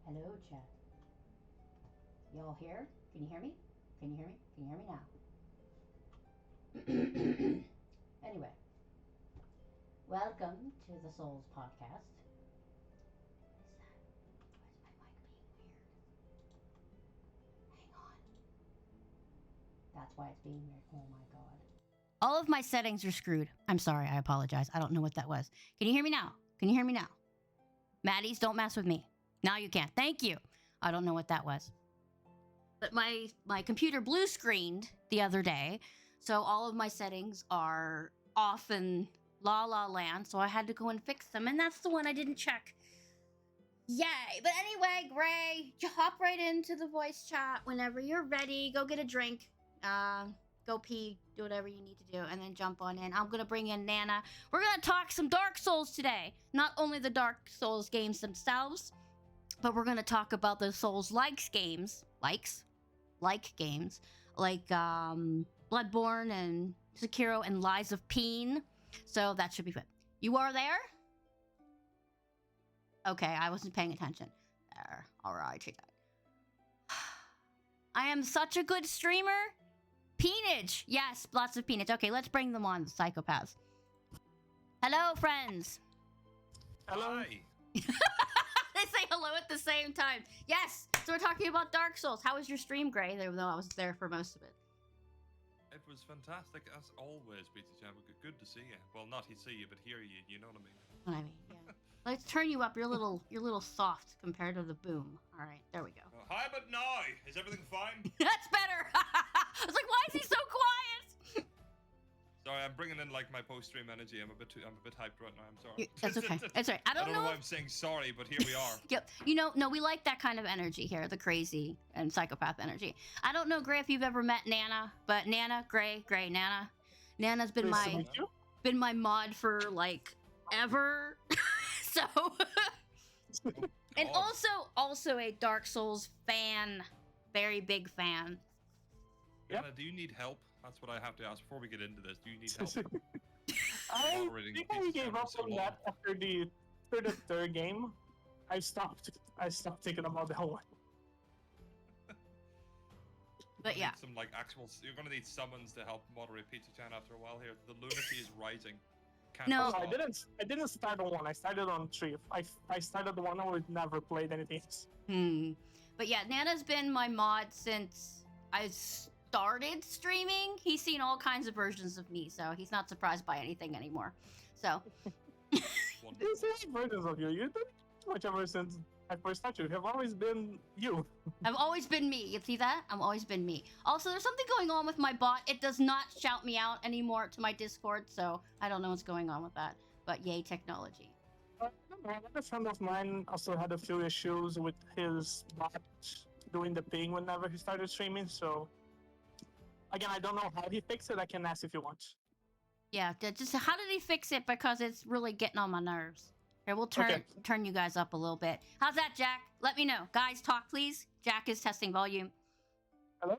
Hello, chat. Y'all here? Can you hear me? Can you hear me? Can you hear me now? Anyway, welcome to the Souls podcast. What is that? Why is my mic being weird? Hang on. That's why it's being weird. Oh my god. All of my settings are screwed. I'm sorry. I apologize. I don't know what that was. Can you hear me now? Can you hear me now? Maddies, don't mess with me. Now you can. Thank you. I don't know what that was. But my computer blue screened the other day, so all of my settings are off in La La Land, so I had to go and fix them, and that's the one I didn't check. Yay! But anyway, Gray, you hop right into the voice chat whenever you're ready. Go get a drink, go pee, do whatever you need to do, and then jump on in. I'm gonna bring in Nana. We're gonna talk some Dark Souls today. Not only the Dark Souls games themselves, but we're gonna talk about the Souls-like games, like games, like Bloodborne and Sekiro and Lies of Peen. So that should be fun. You are there? Okay, I wasn't paying attention. There, all right. I am such a good streamer. Peenage, yes, lots of peenage. Okay, let's bring them on, the psychopaths. Hello, friends. Hello. Hi. They say hello at the same time. Yes, so we're talking about Dark Souls. How was your stream, Gray? Even though I was there for most of it. It was fantastic as always, BT-chan. Good to see you. Well, not see you, but hear you. You know what I mean? What I mean, yeah. Let's turn you up. You're a little soft compared to the boom. All right, there we go. Hi, but now is everything fine? That's better. I was like, why is he so quiet? Sorry, I'm bringing in like my post-stream energy. I'm a bit hyped right now. I'm sorry. That's okay. That's right. I don't know why I'm saying sorry, but here we are. Yep. You know, no, we like that kind of energy here, the crazy and psychopath energy. I don't know, Gray, if you've ever met Nana, but Nana, Gray, Nana. Nana's been my mod for like ever. So and also a Dark Souls fan, very big fan. Yep. Anna, do you need help? That's what I have to ask before we get into this. Do you need help? I think I gave up on that after the third game. I stopped thinking about that one. But yeah, some like actual. You're gonna need summons to help moderate Pizza-chan after a while here. The lunacy is rising. No, I didn't start on 1. I started on 3. I started the 1. I would never played anything. But yeah, Nana's been my mod since I started streaming. He's seen all kinds of versions of me, so he's not surprised by anything anymore. So There's versions of you. You did much ever since I first started. You have always been you. I've always been me. You see that? I've always been me. Also, there's something going on with my bot. It does not shout me out anymore to my Discord, so I don't know what's going on with that. But yay, technology. Another friend of mine also had a few issues with his bot doing the ping whenever he started streaming, so again, I don't know how he fixed it. I can ask if you want. Yeah, just how did he fix it? Because it's really getting on my nerves. Here, we'll turn you guys up a little bit. How's that, Jack? Let me know. Guys, talk, please. Jack is testing volume. Hello?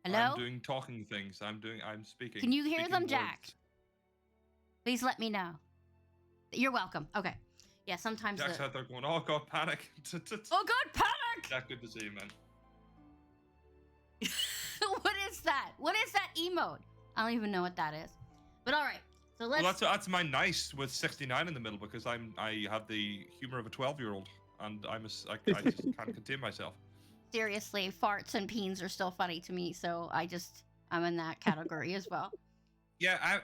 Hello? I'm doing talking things. I'm speaking. Can you hear them, words. Jack? Please let me know. You're welcome. Okay. Yeah, sometimes Jack's out there going, oh god, panic. Oh god, panic! Jack, good to see you, man. What is that? What is that emote? I don't even know what that is. But all right. So let's. Well, that's my nice with 69 in the middle because I have the humor of a 12-year-old and I just can't contain myself. Seriously, farts and peens are still funny to me, so I'm in that category as well. Yeah,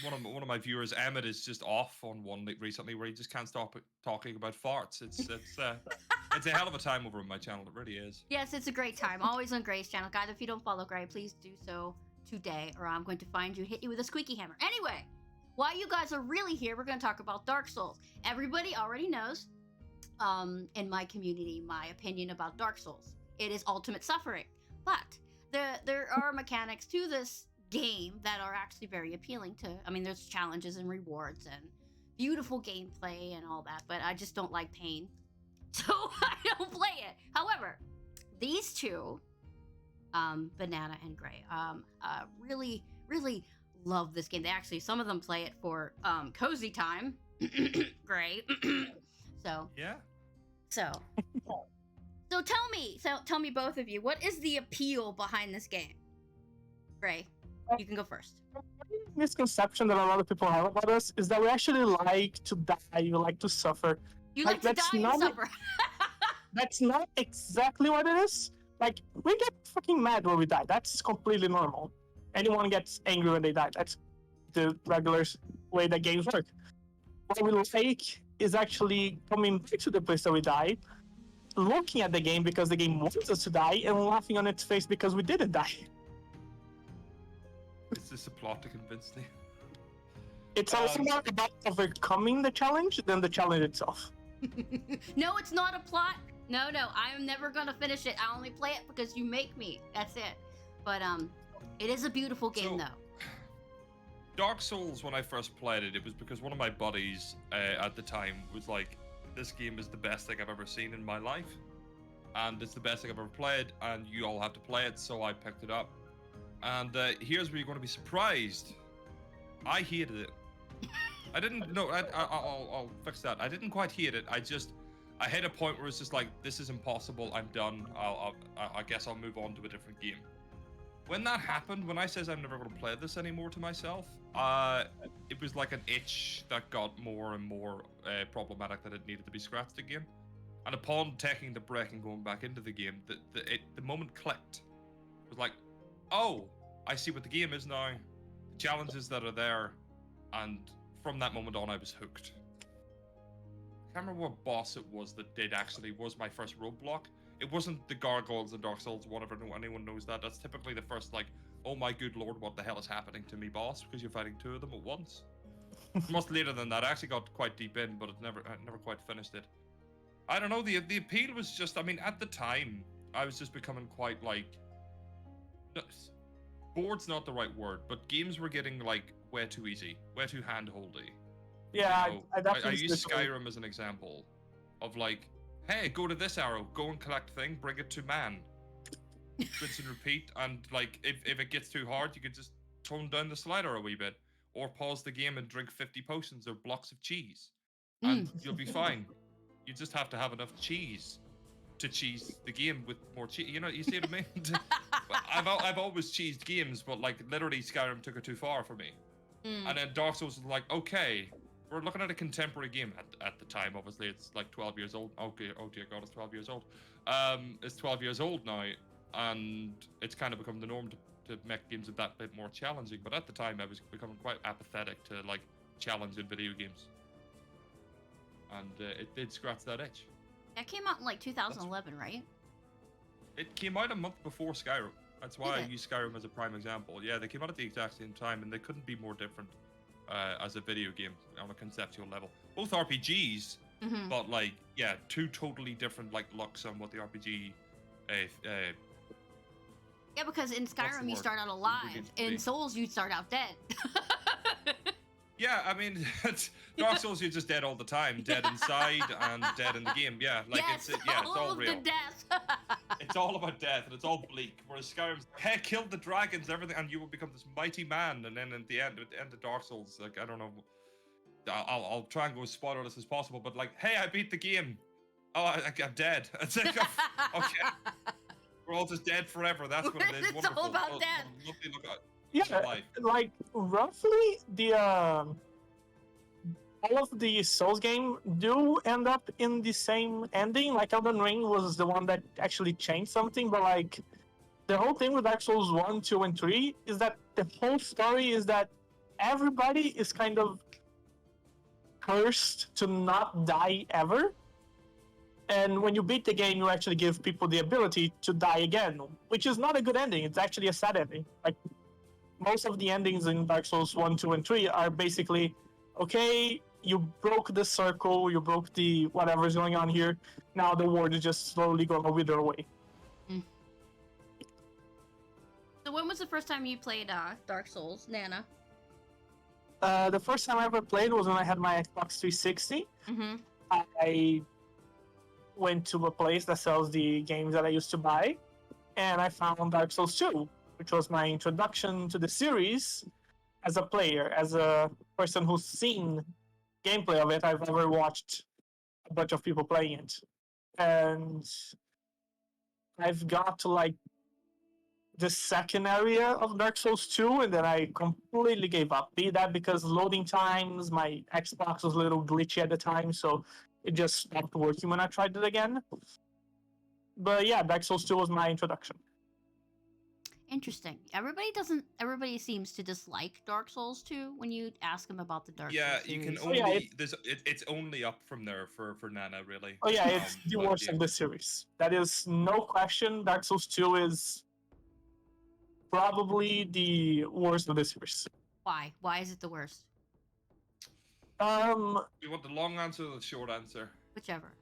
One of my viewers, Emmett, is just off on one recently where he just can't stop talking about farts. It's a hell of a time over on my channel. It really is. Yes, it's a great time. Always on Gray's channel. Guys, if you don't follow Gray, please do so today, or I'm going to find you, hit you with a squeaky hammer. Anyway, while you guys are really here, we're going to talk about Dark Souls. Everybody already knows, in my community, my opinion about Dark Souls. It is ultimate suffering. But there are mechanics to this game that are actually very appealing to. I mean, there's challenges and rewards and beautiful gameplay and all that, but I just don't like pain. So I don't play it. However, these two, Banana and Gray, really, really love this game. They actually, some of them play it for cozy time. Gray. So yeah. So tell me both of you, what is the appeal behind this game? Gray, you can go first. Misconception that a lot of people have about us is that we actually like to die, we like to suffer. You like to die and suffer. That's not exactly what it is. Like, we get fucking mad when we die. That's completely normal. Anyone gets angry when they die. That's the regular way that games work. What we like is actually coming back to the place that we died, looking at the game because the game wants us to die, and laughing on its face because we didn't die. Is this a plot to convince me? It's also more about overcoming the challenge than the challenge itself. No, it's not a plot. No, I'm never gonna finish it. I only play it because you make me. That's it. But it is a beautiful game, though. Dark Souls, when I first played it, it was because one of my buddies at the time was like, this game is the best thing I've ever seen in my life. And it's the best thing I've ever played, and you all have to play it, so I picked it up. And here's where you're going to be surprised. I hated it. I didn't, no, I'll fix that. I didn't quite hate it. I hit a point where it's just like, this is impossible, I'm done. I guess I'll move on to a different game. When that happened, when I says I'm never going to play this anymore to myself, it was like an itch that got more and more problematic, that it needed to be scratched again. And upon taking the break and going back into the game, the moment clicked. It was like, oh, I see what the game is now, the challenges that are there, and from that moment on, I was hooked. I can't remember what boss it was that was my first roadblock. It wasn't the gargoyles in Dark Souls, whatever, anyone knows that. That's typically the first, like, oh my good lord, what the hell is happening to me, boss? Because you're fighting two of them at once. Much later than that. I actually got quite deep in, but I never quite finished it. I don't know, the appeal was just, I mean, at the time, I was just becoming quite, like, bored's not the right word, but games were getting, like, way too easy, way too hand-holdy. Yeah, you know, I use Skyrim as an example of, like, hey, go to this arrow, go and collect thing, bring it to man. Rinse and repeat, and, like, if it gets too hard, you could just tone down the slider a wee bit, or pause the game and drink 50 potions or blocks of cheese, and you'll be fine. You just have to have enough cheese to cheese the game with more cheese. You know, you see what I mean? I've always cheesed games, but, like, literally Skyrim took it too far for me. And then Dark Souls was like, okay, we're looking at a contemporary game at the time. Obviously, it's like 12 years old. Okay, oh dear God, it's 12 years old. It's 12 years old now, and it's kind of become the norm to make games that bit more challenging. But at the time, I was becoming quite apathetic to, like, challenge in video games. And it did scratch that itch. That came out in, like, 2011, right? It came out a month before Skyrim. That's why I use Skyrim as a prime example. Yeah, they came out at the exact same time, and they couldn't be more different as a video game on a conceptual level. Both RPGs, but, like, yeah, two totally different, like, looks on what the RPG. Yeah, because in Skyrim you start out alive. In Souls you start out dead. Yeah, I mean, Dark Souls, you're just dead all the time, dead inside and dead in the game. Yeah, like yes, it's all real. The death. It's all about death, and it's all bleak. Whereas Skyrim's, hey, kill the dragons, everything, and you will become this mighty man. And then at the end of Dark Souls, like, I don't know, I'll try and go as spoilerless as possible, but, like, hey, I beat the game. Oh, I'm dead. It's like, okay, we're all just dead forever. That's what it is. It's all about death. Yeah, like, roughly all of the Souls game do end up in the same ending. Like, Elden Ring was the one that actually changed something, but, like, the whole thing with Dark Souls 1, 2, and 3 is that the whole story is that everybody is kind of cursed to not die ever. And when you beat the game, you actually give people the ability to die again, which is not a good ending. It's actually a sad ending. Like, most of the endings in Dark Souls 1, 2, and 3 are basically, okay, you broke the circle, you broke the whatever's going on here. Now the world is just slowly going to wither away. So when was the first time you played Dark Souls, Nana? The first time I ever played was when I had my Xbox 360. Mm-hmm. I went to a place that sells the games that I used to buy, and I found Dark Souls 2, which was my introduction to the series as a player, as a person who's seen gameplay of it. I've never watched a bunch of people playing it. And I've got to like the second area of Dark Souls 2, and then I completely gave up. Be that because loading times, my Xbox was a little glitchy at the time, so it just stopped working when I tried it again. But yeah, Dark Souls 2 was my introduction. Interesting. Everybody seems to dislike Dark Souls 2 when you ask them about the Dark Souls Yeah, series. you can only it's only up from there for Nana, really. Oh yeah, it's the worst of the series. That is no question. Dark Souls 2 is probably the worst of the series. Why? Why is it the worst? You want the long answer or the short answer? Whichever.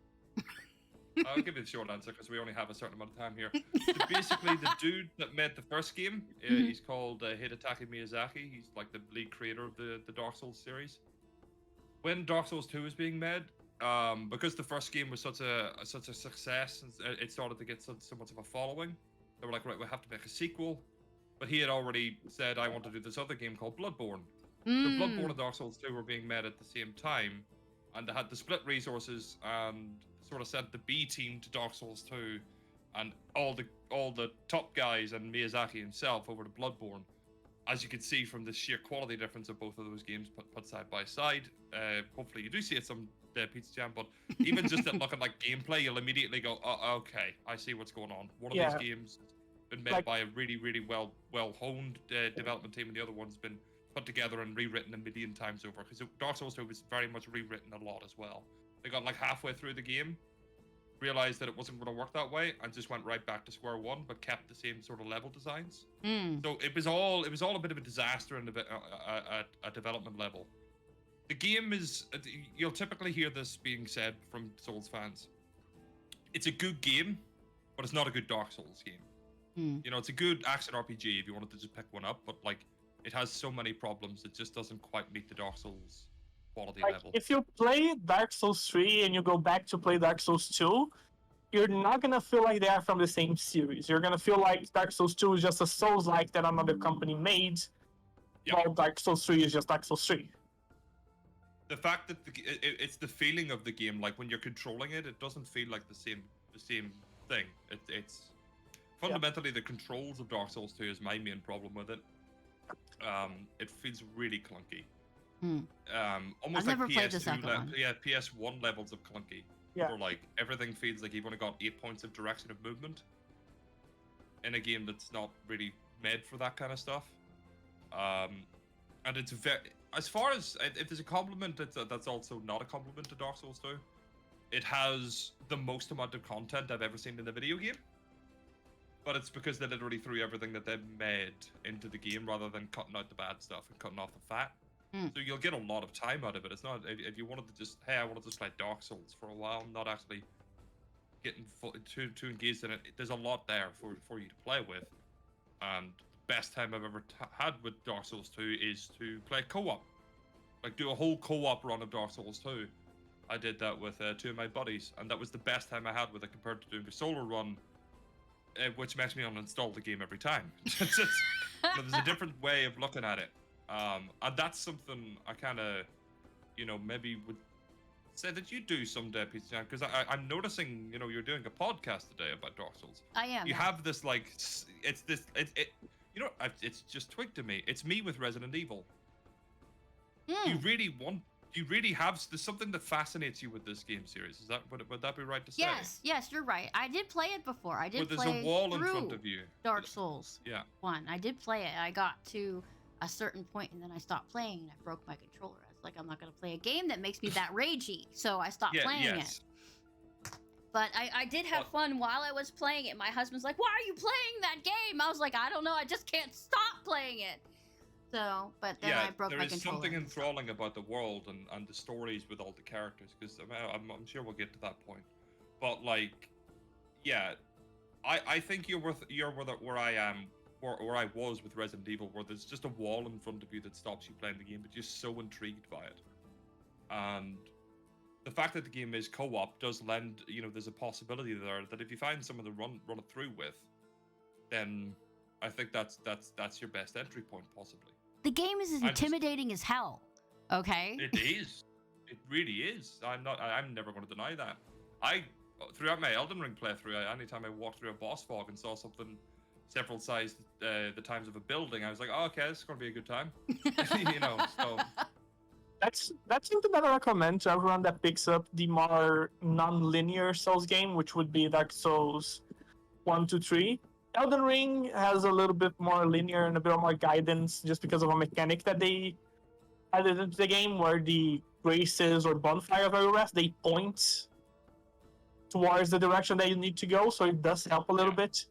I'll give you the short answer because we only have a certain amount of time here. So basically, the dude that made the first game, he's called Hidetaka Miyazaki. He's like the lead creator of the Dark Souls series. When Dark Souls 2 was being made, because the first game was such a success, and it started to get so much of a following, they were like, right, we have to make a sequel. But he had already said, I want to do this other game called Bloodborne. So Bloodborne and Dark Souls 2 were being made at the same time, and they had to split resources and sort of sent the B team to Dark Souls 2, and all the top guys and Miyazaki himself over to Bloodborne. As you can see from the sheer quality difference of both of those games put side by side. Hopefully you do see it some Pizza Jam, but even just at looking like gameplay, you'll immediately go, oh, okay, I see what's going on. One of these games has been made by a really, really well-honed development team, and the other one's been put together and rewritten a million times over. Because Dark Souls 2 was very much rewritten a lot as well. They got like halfway through the game, realized that it wasn't going to work that way, and just went right back to square one, but kept the same sort of level designs. So it was all a bit of a disaster in a development level. The game is, you'll typically hear this being said from Souls fans. It's a good game, but it's not a good Dark Souls game. You know, it's a good action RPG if you wanted to just pick one up, but like it has so many problems, it just doesn't quite meet the Dark Souls quality level. If you play Dark Souls 3 and you go back to play Dark Souls 2, you're not gonna feel like they are from the same series. You're gonna feel like Dark Souls 2 is just a Souls-like that another company made, while Dark Souls 3 is just Dark Souls 3. The fact that it's the feeling of the game, like when you're controlling it, it doesn't feel like the same thing. It's fundamentally the controls of Dark Souls 2 is my main problem with it. It feels really clunky. Almost I've like never played the PS2 second one. Yeah, PS1 levels of clunky. Where like everything feels like you've only got 8 points of direction of movement in a game that's not really made for that kind of stuff. And it's very, as far as if there's a compliment that's also not a compliment to Dark Souls 2, it has the most amount of content I've ever seen in a video game. But it's because they literally threw everything that they've made into the game rather than cutting out the bad stuff and cutting off the fat. So you'll get a lot of time out of it. It's not, if you wanted to just, hey, I wanted to play Dark Souls for a while, not actually getting too engaged in it, there's a lot there for you to play with. And the best time I've ever had with Dark Souls 2 is to play co-op. Like do a whole co-op run of Dark Souls 2. I did that with 2 of my buddies, and that was the best time I had with it compared to doing a solo run, which makes me uninstall the game every time. There's a different way of looking at it. And that's something I kind of, you know, maybe would say that you do someday, Pizza, because I'm noticing, you know, you're doing a podcast today about Dark Souls. I am. You have this like, you know, it's just twigged to me. It's me with Resident Evil. You really have, there's something that fascinates you with this game series. Is that would that be right to say? Yes, you're right. I did play it before. I did play there's a wall in front of you. Dark Souls. Yeah. 1. I did play it. I got to a certain point, and then I stopped playing and I broke my controller. I was like, I'm not gonna play a game that makes me that ragey, so I stopped playing it. But I did have fun while I was playing it. My husband's like, why are you playing that game? I was like, I don't know, I just can't stop playing it. So, but then I broke my controller. There is something enthralling about the world and the stories with all the characters, because I'm sure we'll get to that point. But like, yeah, I think you're where I am, where I was with Resident Evil, where there's just a wall in front of you that stops you playing the game, but you're so intrigued by it. And the fact that the game is co-op does lend, there's a possibility there that if you find someone to run it through with, then I think that's your best entry point, possibly. The game is as intimidating as hell. Okay. It is. It really is. I'm never going to deny that. Throughout my Elden Ring playthrough, anytime I walked through a boss fog and saw something several sized the times of a building, I was like, oh, okay, this is going to be a good time. So. That's something that I recommend to everyone that picks up the more non-linear Souls game, which would be Dark Souls 1, 2, 3. Elden Ring has a little bit more linear and a bit more guidance just because of a mechanic that they added into the game, where the graces or bonfire of every rest, they point towards the direction that you need to go, so it does help a little bit.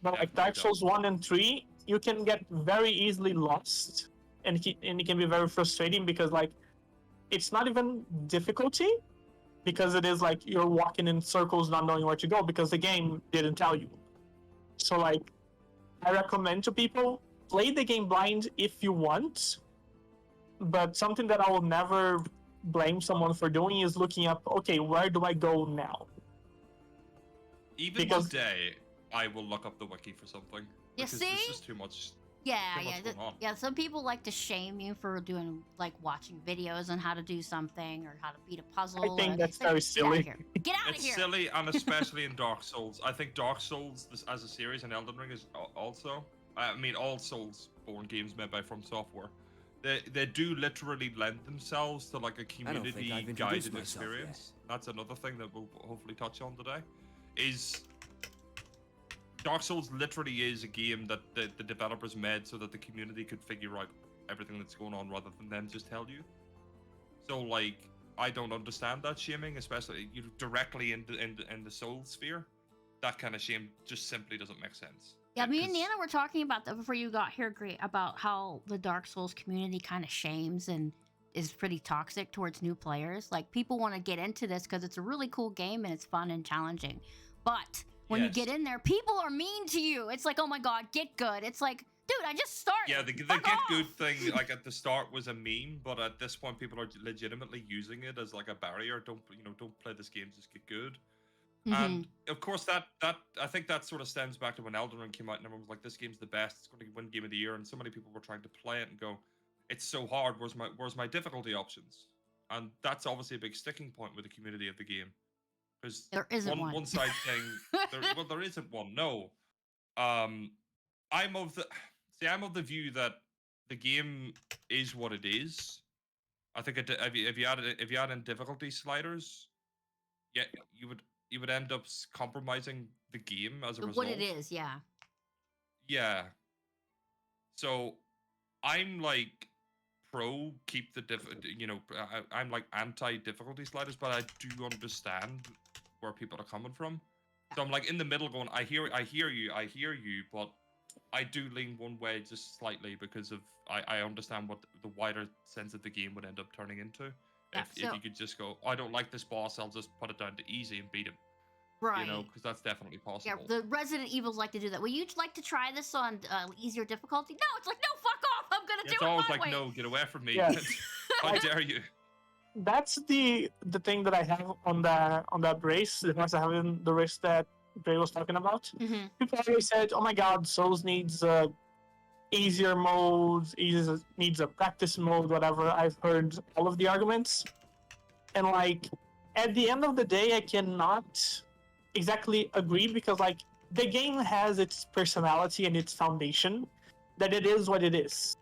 But like Dark Souls 1 and 3, you can get very easily lost, and it can be very frustrating because like it's not even difficulty, because it is like you're walking in circles not knowing where to go because the game didn't tell you. So like I recommend to people, play the game blind if you want, but something that I will never blame someone for doing is looking up, okay, where do I go now? Even today, I will look up the wiki for something. You see? There's just too much. Yeah. Some people like to shame you for doing, like, watching videos on how to do something or how to beat a puzzle. I think that's very silly. Get out of here! It's silly, and especially in Dark Souls. I think Dark Souls as a series and Elden Ring is also. I mean, all Souls-born games made by From Software, they do literally lend themselves to like a community-guided experience. That's another thing that we'll hopefully touch on today. Is Dark Souls literally is a game that the developers made so that the community could figure out everything that's going on rather than them just tell you. So like, I don't understand that shaming, especially directly in the soul sphere. That kind of shame just simply doesn't make sense. Yeah, me and Nana were talking about that before you got here, Great, about how the Dark Souls community kind of shames and is pretty toxic towards new players. Like, people want to get into this because it's a really cool game and it's fun and challenging. But when you get in there, people are mean to you. It's like, oh my god, get good. It's like, dude, I just started. Yeah, the get good thing, like at the start, was a meme, but at this point, people are legitimately using it as like a barrier. Don't play this game, just get good. And of course, that I think that sort of stems back to when Elden Ring came out, and everyone was like, "This game's the best. It's going to win Game of the Year." And so many people were trying to play it and go, "It's so hard. Where's my difficulty options?" And that's obviously a big sticking point with the community of the game, because there isn't one side saying, there isn't one. No, I'm of the view that the game is what it is. I think if you add in difficulty sliders, yeah, you would end up compromising the game as a result. What it is, yeah. Yeah. So, I'm like pro keep the I'm like anti difficulty sliders, but I do understand where people are coming from. So I'm like in the middle, going, I hear you, but I do lean one way just slightly because of I understand what the wider sense of the game would end up turning into. Yeah, if you could just go, I don't like this boss, I'll just put it down to easy and beat him. Right. Because that's definitely possible. Yeah, the Resident Evils like to do that. Would you like to try this on easier difficulty? No, it's like, no, fuck off, I'm gonna do it my way. It's always like, no, get away from me. Yeah. How dare you? That's the thing that I have on that race, the ones I have in the race that Gray was talking about. People always said, oh my god, Souls needs easier modes, needs a practice mode, whatever. I've heard all of the arguments. And like, at the end of the day, I cannot exactly agree, because like, the game has its personality and its foundation, that it is what it is.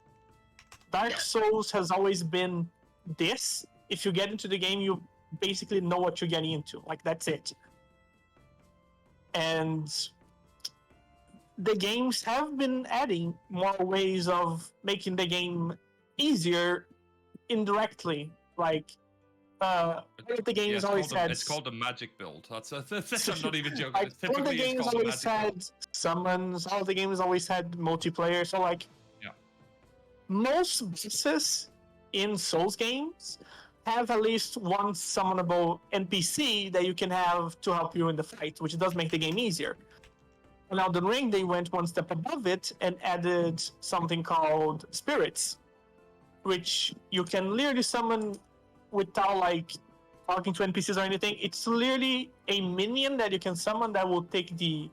Dark Souls has always been this. If you get into the game, you basically know what you're getting into. Like, that's it. And the games have been adding more ways of making the game easier indirectly. Like, the games always had. It's called a magic build. I'm not even joking. Like, all the Typically, it's games called a always magic build. had summons. All the games always had multiplayer. So, like, Yeah. most bosses in Souls games have at least one summonable NPC that you can have to help you in the fight, which does make the game easier. On Elden Ring, they went one step above it and added something called spirits, which you can literally summon without like talking to NPCs or anything. It's literally a minion that you can summon that will take the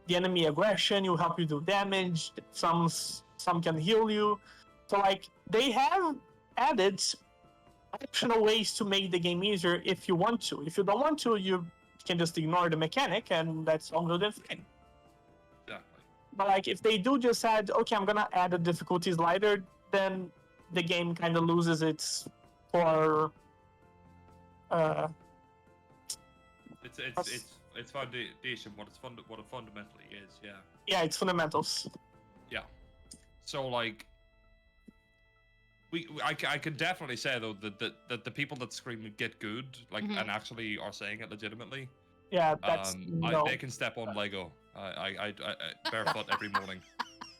enemy aggression, will help you do damage. Some can heal you. So like they have added optional ways to make the game easier if you want to. If you don't want to, you can just ignore the mechanic, and that's all good and fine. Exactly. But like if they do just add, okay, I'm gonna add the difficulties lighter, then the game kind of loses its core. It's foundation. What it fundamentally is. Yeah. Yeah, it's fundamentals. Yeah. So like, I can definitely say though that the people that scream get good like and actually are saying it legitimately. Yeah, that's they can step on Lego. I barefoot every morning.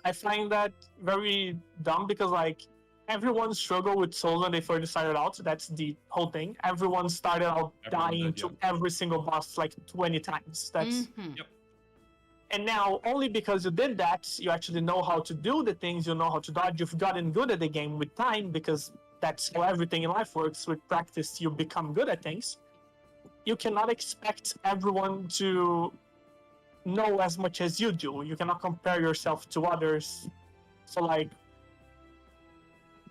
I find that very dumb because like everyone struggled with Souls when they first started out. That's the whole thing. Everyone started out dying to every single boss like 20 times. That's Yep. And now only because you did that, you actually know how to do the things, you know how to dodge. You've gotten good at the game with time because that's how everything in life works. With practice, you become good at things. You cannot expect everyone to know as much as you do. You cannot compare yourself to others. So like,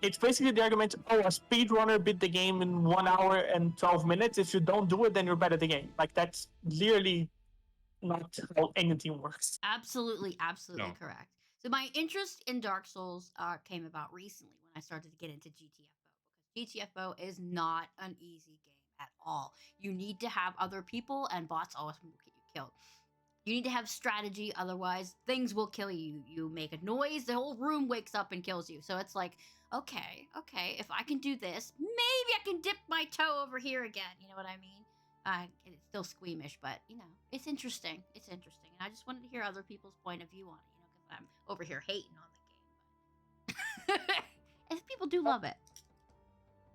it's basically the argument, oh, a speedrunner beat the game in 1 hour and 12 minutes. If you don't do it, then you're bad at the game. Like, that's clearly not how anything works. Absolutely correct. So my interest in Dark Souls came about recently when I started to get into GTFO, because GTFO is not an easy game at all. You need to have other people, and bots always will get you killed. You need to have strategy, otherwise things will kill you. You make a noise, the whole room wakes up and kills you. So it's like, okay, if I can do this, maybe I can dip my toe over here again. You know what I mean? It's still squeamish, but you know, it's interesting. And I just wanted to hear other people's point of view on it, you know, because I'm over here hating on the game. But and people do love it.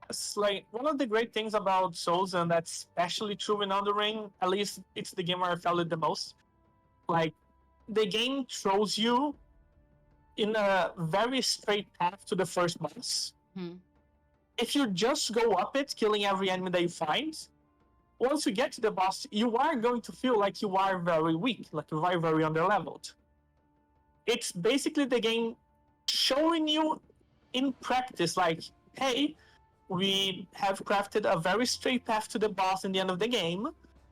It's like one of the great things about Souls, and that's especially true in Elden Ring, at least it's the game where I felt it the most. Like, the game throws you in a very straight path to the first boss. If you just go up it, killing every enemy that you find, once you get to the boss, you are going to feel like you are very weak, like you are very underleveled. It's basically the game showing you in practice, like, hey, we have crafted a very straight path to the boss in the end of the game,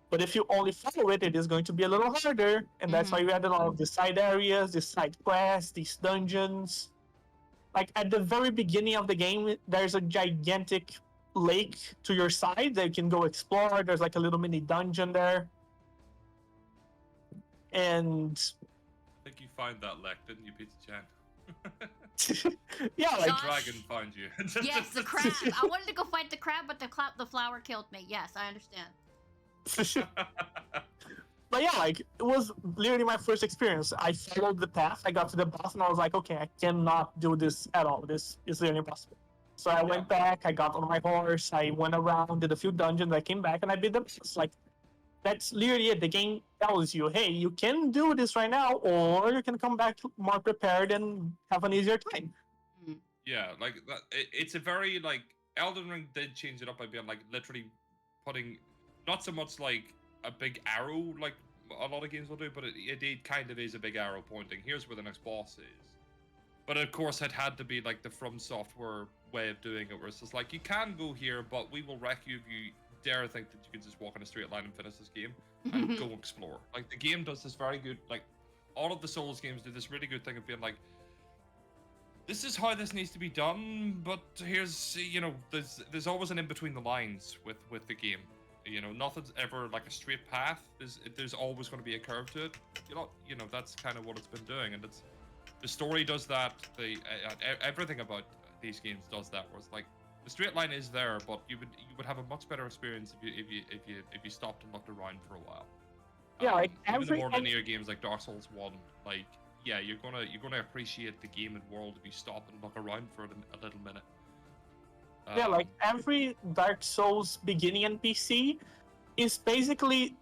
but if you only follow it, it is going to be a little harder, and that's why we added all of the side areas, the side quests, these dungeons. Like, at the very beginning of the game, there's a gigantic lake to your side that you can go explore. There's like a little mini dungeon there. And I think you find that lek, didn't you, Pizza Chan? yeah, like dragon finds you. Yes, the crab. I wanted to go fight the crab, but the flower killed me. Yes, I understand. But yeah, like, it was literally my first experience. I followed the path, I got to the boss, and I was like, okay, I cannot do this at all. This is literally impossible. So I went back, I got on my horse, I went around, did a few dungeons, I came back, and I beat the boss. Like, that's literally it. The game tells you, hey, you can do this right now, or you can come back more prepared and have an easier time. Yeah, like, it's a very, like, Elden Ring did change it up by being, like, literally putting, not so much, like, a big arrow, like a lot of games will do, but it kind of is a big arrow pointing, here's where the next boss is. But of course, it had to be like the From Software way of doing it, where it's just like, you can go here, but we will wreck you if you dare think that you can just walk in a straight line and finish this game and go explore. Like, the game does this very good, like, all of the Souls games do this really good thing of being like, this is how this needs to be done, but here's, you know, there's always an in between the lines with the game. You know, nothing's ever like a straight path. There's always going to be a curve to it. You know that's kind of what it's been doing, and it's the story does that. Everything about these games does that. Where it's like the straight line is there, but you would have a much better experience if you stopped and looked around for a while. Yeah, like even the more linear games like Dark Souls 1, like yeah, you're gonna appreciate the game and world if you stop and look around for a little minute. Yeah, like every Dark Souls beginning NPC is basically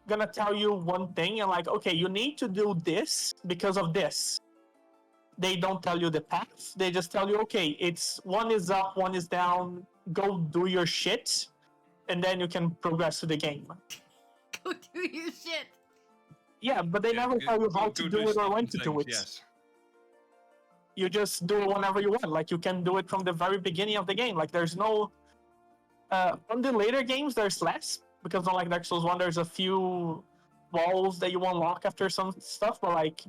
gonna tell you one thing and like, okay, you need to do this because of this. They don't tell you the path. They just tell you, okay, it's one is up, one is down. Go do your shit, and then you can progress to the game. Go do your shit. Yeah, but they never tell you how to do it or when to do it. Yes. You just do it whenever you want. Like you can do it from the very beginning of the game. Like there's no on the later games there's less, because on like Dark Souls 1 there's a few walls that you unlock after some stuff, but like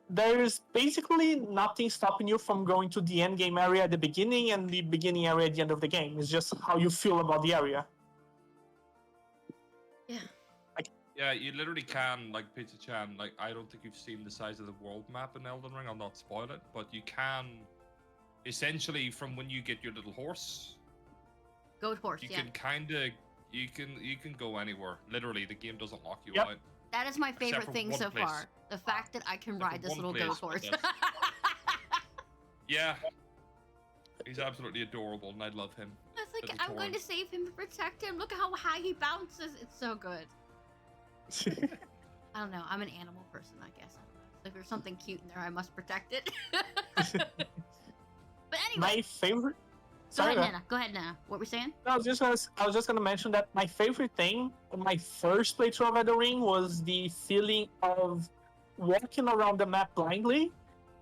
there's basically nothing stopping you from going to the end game area at the beginning and the beginning area at the end of the game. It's just how you feel about the area. Yeah. Yeah, you literally can, like Pizza Chan, like I don't think you've seen the size of the world map in Elden Ring, I'll not spoil it, but you can essentially from when you get your little horse. Goat horse, you yeah. can kinda you can go anywhere. Literally, the game doesn't lock you Yep. out. That is my favorite for thing one so place. far. The fact that I can Except ride for this one little place goat horse. with this. Yeah. He's absolutely adorable and I love him. It's like, Little I'm going to Torrance. save him and protect him. Look at how high he bounces. It's so good. I don't know. I'm an animal person, I guess. If there's something cute in there, I must protect it. But anyway. My favorite. Go ahead, Nana. Go ahead, Nana. What were we saying? I was just gonna mention that my favorite thing on my first playthrough of Elden Ring was the feeling of walking around the map blindly,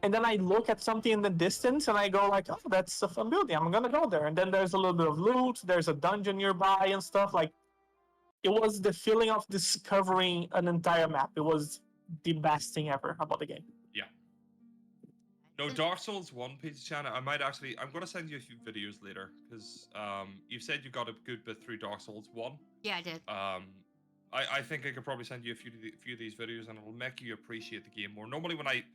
and then I look at something in the distance and I go like, oh, that's a fun building. I'm gonna go there. And then there's a little bit of loot. There's a dungeon nearby and stuff. Like, it was the feeling of discovering an entire map. It was the best thing ever about the game. No, Dark Souls 1, Pizza Chan, I'm going to send you a few videos later, because you've said you got a good bit through Dark Souls 1. Yeah, I did. I think I could probably send you a few of these videos, and it'll make you appreciate the game more. Normally when I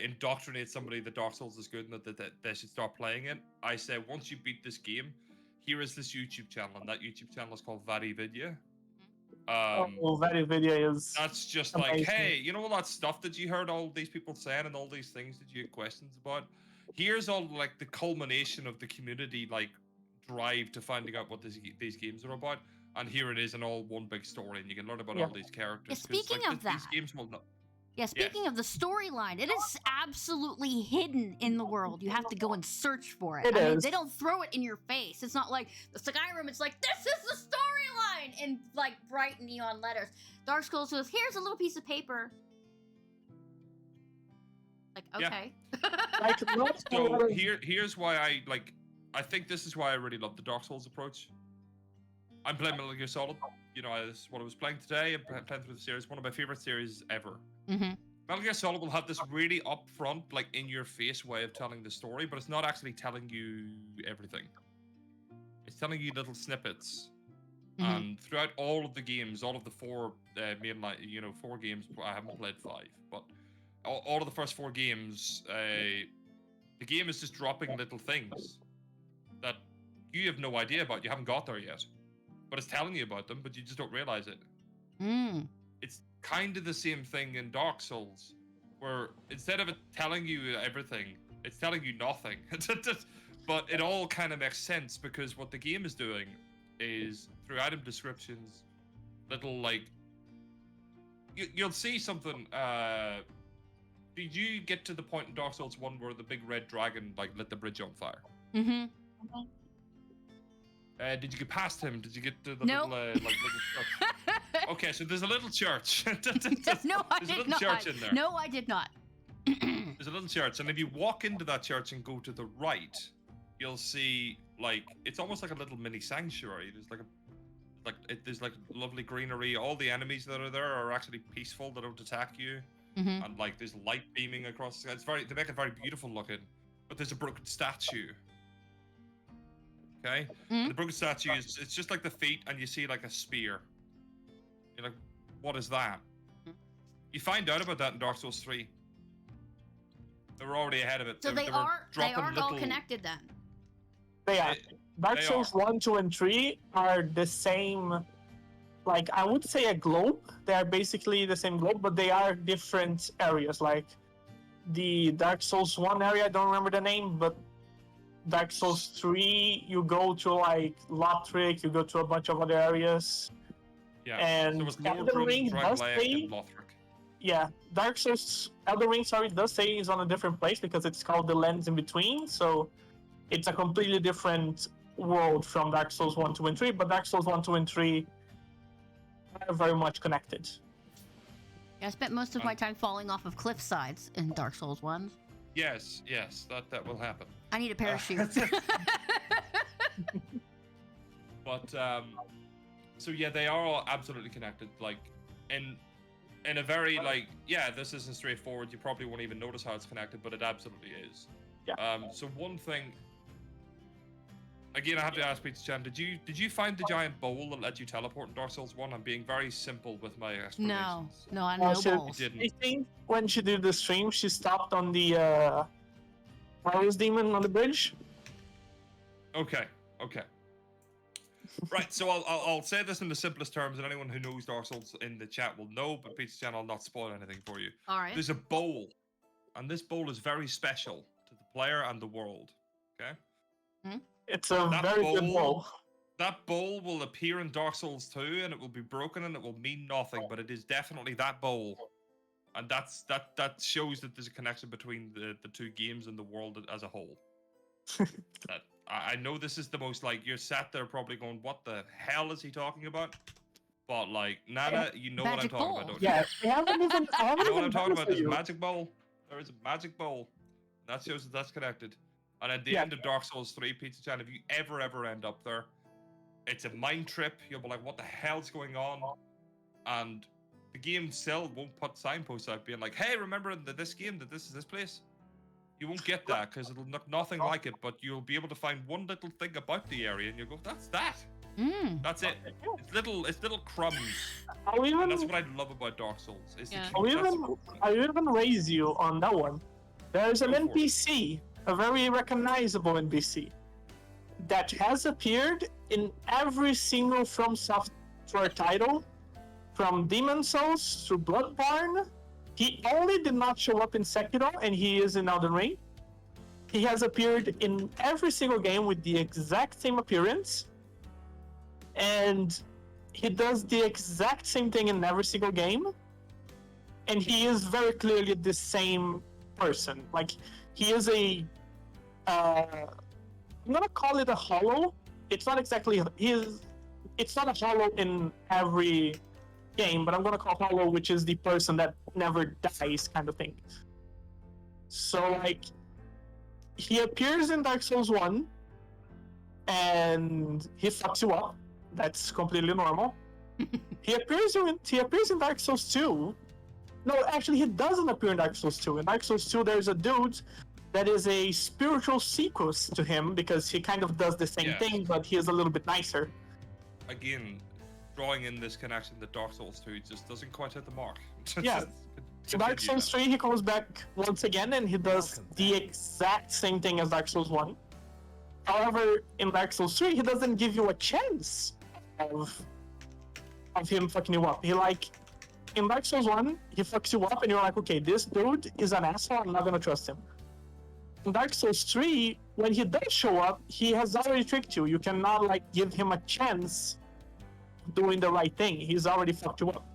indoctrinate somebody that Dark Souls is good and that they should start playing it, I say, once you beat this game, here is this YouTube channel, and that YouTube channel is called VariVidya. VariVidya is. That's just amazing. like, hey, you know all that stuff that you heard all these people saying and all these things that you had questions about? Here's all like the culmination of the community like drive to finding out what these games are about, and here it is in all one big story, and you can learn about all these characters. Yeah, speaking of that, these games will not. Yeah, speaking of the storyline, it is absolutely hidden in the world. You have to go and search for it. It I mean, is. they don't throw it in your face. It's not like the Skyrim. It's like, this is the storyline in like bright neon letters. Dark Souls goes, here's a little piece of paper. Like, okay. Like, So here's why I think this is why I really love the Dark Souls approach. I'm playing Metal Gear Solid. You know, this is what I was playing today. I'm playing through the series. One of my favorite series ever. Mm-hmm. Metal Gear Solid will have this really upfront, like in-your-face way of telling the story, but it's not actually telling you everything. It's telling you little snippets. Mm-hmm. And throughout all of the games, all of the four mainline, 4 games, I haven't played 5, but all of the first 4 games, the game is just dropping little things that you have no idea about. You haven't got there yet. But it's telling you about them, but you just don't realize it. Mm. It's kind of the same thing in Dark Souls, where instead of it telling you everything, it's telling you nothing. But it all kind of makes sense, because what the game is doing is, through item descriptions, little, like... You'll see something... Did you get to the point in Dark Souls 1 where the big red dragon, like, lit the bridge on fire? Mm-hmm. Did you get past him? Did you get to the Nope. little church? Okay, so there's a little church. No, I There's a did little not. church in there. No, I did not. There's a little church, and if you walk into that church and go to the right, you'll see, like, it's almost like a little mini sanctuary. There's like lovely greenery. All the enemies that are there are actually peaceful. They don't attack you. Mm-hmm. And like there's light beaming across the sky. They make it very beautiful looking. But there's a broken statue. Okay? And the broken statue is it's just like the feet, and you see like a spear. You're like, what is that? You find out about that in Dark Souls 3. They were already ahead of it. So they were are dropping all connected then. They are. Dark Souls 1, 2, and 3 are the same. Like, I would say a globe. They are basically the same globe, but they are different areas. Like, the Dark Souls 1 area, I don't remember the name, but Dark Souls 3, you go to, like, Lothric, you go to a bunch of other areas. Yeah, and so it's Elden Ring does say... and Lothric. Yeah, Dark Souls, Elden Ring, sorry, does say it's on a different place because it's called the Lands in Between, so it's a completely different world from Dark Souls 1, 2, and 3, but Dark Souls 1, 2, and 3 are very much connected. Yeah, I spent most of my time falling off of cliff sides in Dark Souls 1. Yes, that will happen. I need a parachute. But so yeah, they are all absolutely connected. Like in a very like this isn't straightforward. You probably won't even notice how it's connected, but it absolutely is. Yeah. So one thing. Again, I have to ask Pizza Chan, did you find the giant bowl that let you teleport in Dark Souls 1? I'm being very simple with my explanations. No, I know bowls. I think when she did the stream, she stopped on the Fires Demon on the bridge. Okay. Right, so I'll say this in the simplest terms, and anyone who knows Dark Souls in the chat will know, but Pizza Chan, I'll not spoil anything for you. All right. There's a bowl, and this bowl is very special to the player and the world, okay? It's a very good bowl. That bowl will appear in Dark Souls 2, and it will be broken, and it will mean nothing, but it is definitely that bowl. And that shows that there's a connection between the two games and the world as a whole. I know this is the most, like, you're sat there probably going, what the hell is he talking about? But, like, Nana, you know what I'm talking about, don't you? Yeah, we haven't even... You know what I'm talking about? There's a magic bowl. There is a magic bowl. That shows that that's connected. And at the end of Dark Souls 3, Pizza Chan, if you ever end up there, it's a mind trip. You'll be like, what the hell's going on? And the game still won't put signposts out being like, hey, remember in this game that this is this place? You won't get that because it'll look nothing like it, but you'll be able to find one little thing about the area and you'll go, that's that. That's it. It's little crumbs. And that's what I love about Dark Souls. I'll even raise you on that one. There's an NPC, a very recognizable NPC, that has appeared in every single From Software title, from Demon Souls to Bloodborne. He only did not show up in Sekiro, and he is in Elden Ring. He has appeared in every single game with the exact same appearance, and he does the exact same thing in every single game, and he is very clearly the same person. Like, he is a... I'm gonna call it a hollow. It's not exactly... It's not a hollow in every game, but I'm gonna call hollow, which is the person that never dies kind of thing. So, like, he appears in Dark Souls 1, and he fucks you up. That's completely normal. He appears in Dark Souls 2. No, actually, he doesn't appear in Dark Souls 2. In Dark Souls 2, there's a dude that is a spiritual sequence to him, because he kind of does the same thing, but he is a little bit nicer. Again, drawing in this connection that Dark Souls 2 just doesn't quite hit the mark. Yeah. So Dark Souls 3, he comes back once again, and he does the exact same thing as Dark Souls 1. However, in Dark Souls 3, he doesn't give you a chance of him fucking you up. In Dark Souls 1, he fucks you up, and you're like, okay, this dude is an asshole, I'm not gonna trust him. In Dark Souls 3, when he does show up, he has already tricked you. You cannot, like, give him a chance doing the right thing. He's already fucked you up.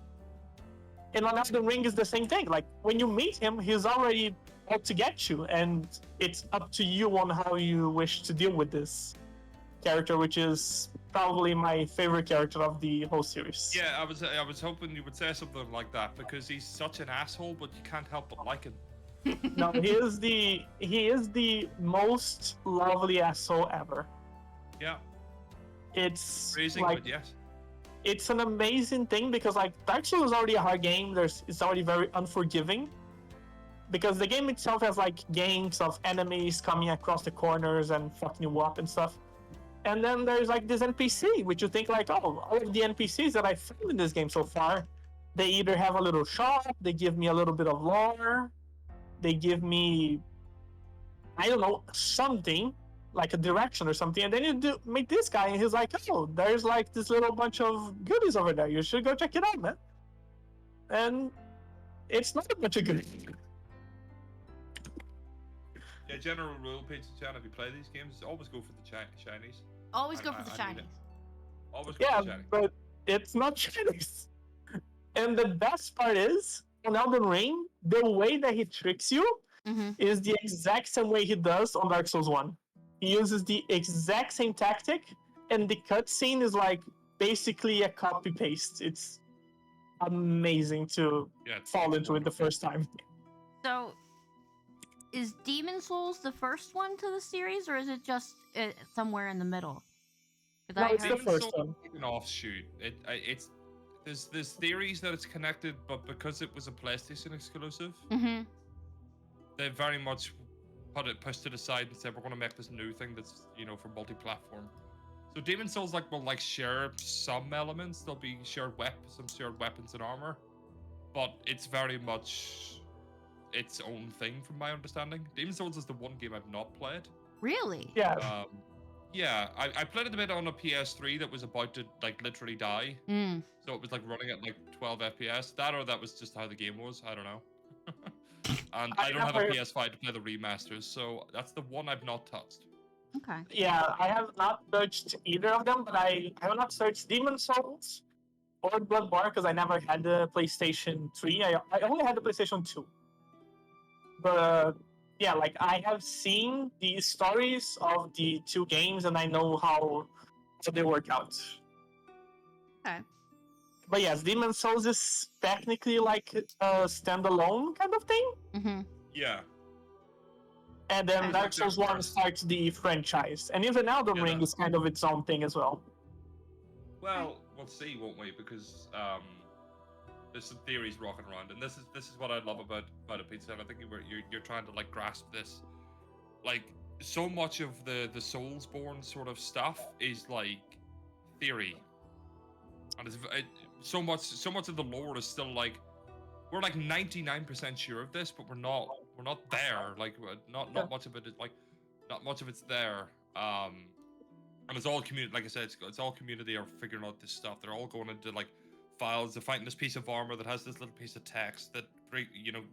And on Elden Ring is the same thing. Like, when you meet him, he's already out to get you, and it's up to you on how you wish to deal with this character, which is probably my favorite character of the whole series. Yeah, I was hoping you would say something like that, because he's such an asshole, but you can't help but like him. No, he is the most lovely asshole ever. Yeah. It's crazy, like, but yes. It's an amazing thing, because like Dark Souls is already a hard game. It's already very unforgiving, because the game itself has like gangs of enemies coming across the corners and fucking you up and stuff. And then there's like this NPC, which you think like, oh, all of the NPCs that I found in this game so far, they either have a little shop, they give me a little bit of lore, they give me, I don't know, something like a direction or something, and then you meet this guy, and he's like, oh, there's like this little bunch of goodies over there. You should go check it out, man. And it's not a bunch of goodies. Yeah, general rule, Pizza Chan, if you play these games, always go for the shinies. Always go for the shinies. Always go Yeah, for the shinies. but it's not shinies. And the best part is, on Elden Ring, the way that he tricks you is the exact same way he does on Dark Souls 1. He uses the exact same tactic, and the cutscene is like basically a copy-paste. It's amazing to fall into it the first time. So, is Demon Souls the first one to the series, or is it just somewhere in the middle? No, it's the first one. An offshoot. It's there's theories that it's connected, but because it was a PlayStation exclusive, they very much pushed it aside and said we're going to make this new thing that's for multi-platform. So Demon Souls will share some elements. There'll be some shared weapons and armor, but it's very much its own thing from my understanding. Demon Souls is the one game I've not played. Really? Yeah. Yeah, I played it a bit on a PS3 that was about to literally die. So it was running at 12 FPS. That was just how the game was. I don't know. And I don't have a PS5 to play the remasters, so that's the one I've not touched. Okay. Yeah, I have not touched either of them, but I have not searched Demon Souls or Bloodborne because I never had the PlayStation 3. I only had the PlayStation 2. But yeah, I have seen the stories of the two games and I know how they work out. Okay. But yes, Demon Souls is technically like a standalone kind of thing. Yeah. And then Dark Souls 1 starts the franchise. And even Elden Ring is kind of its own thing as well. Well, we'll see, won't we? Because there's some theories rocking around, and this is what I love about a pizza. And I think you're trying to grasp this. So much of the Soulsborne sort of stuff is theory, and it's so much of the lore is still we're 99% sure of this, but we're not there. Not much of it is not much of it's there. And it's all community. Like I said, it's all community are figuring out this stuff. They're all going into files. They're finding this piece of armor that has this little piece of text that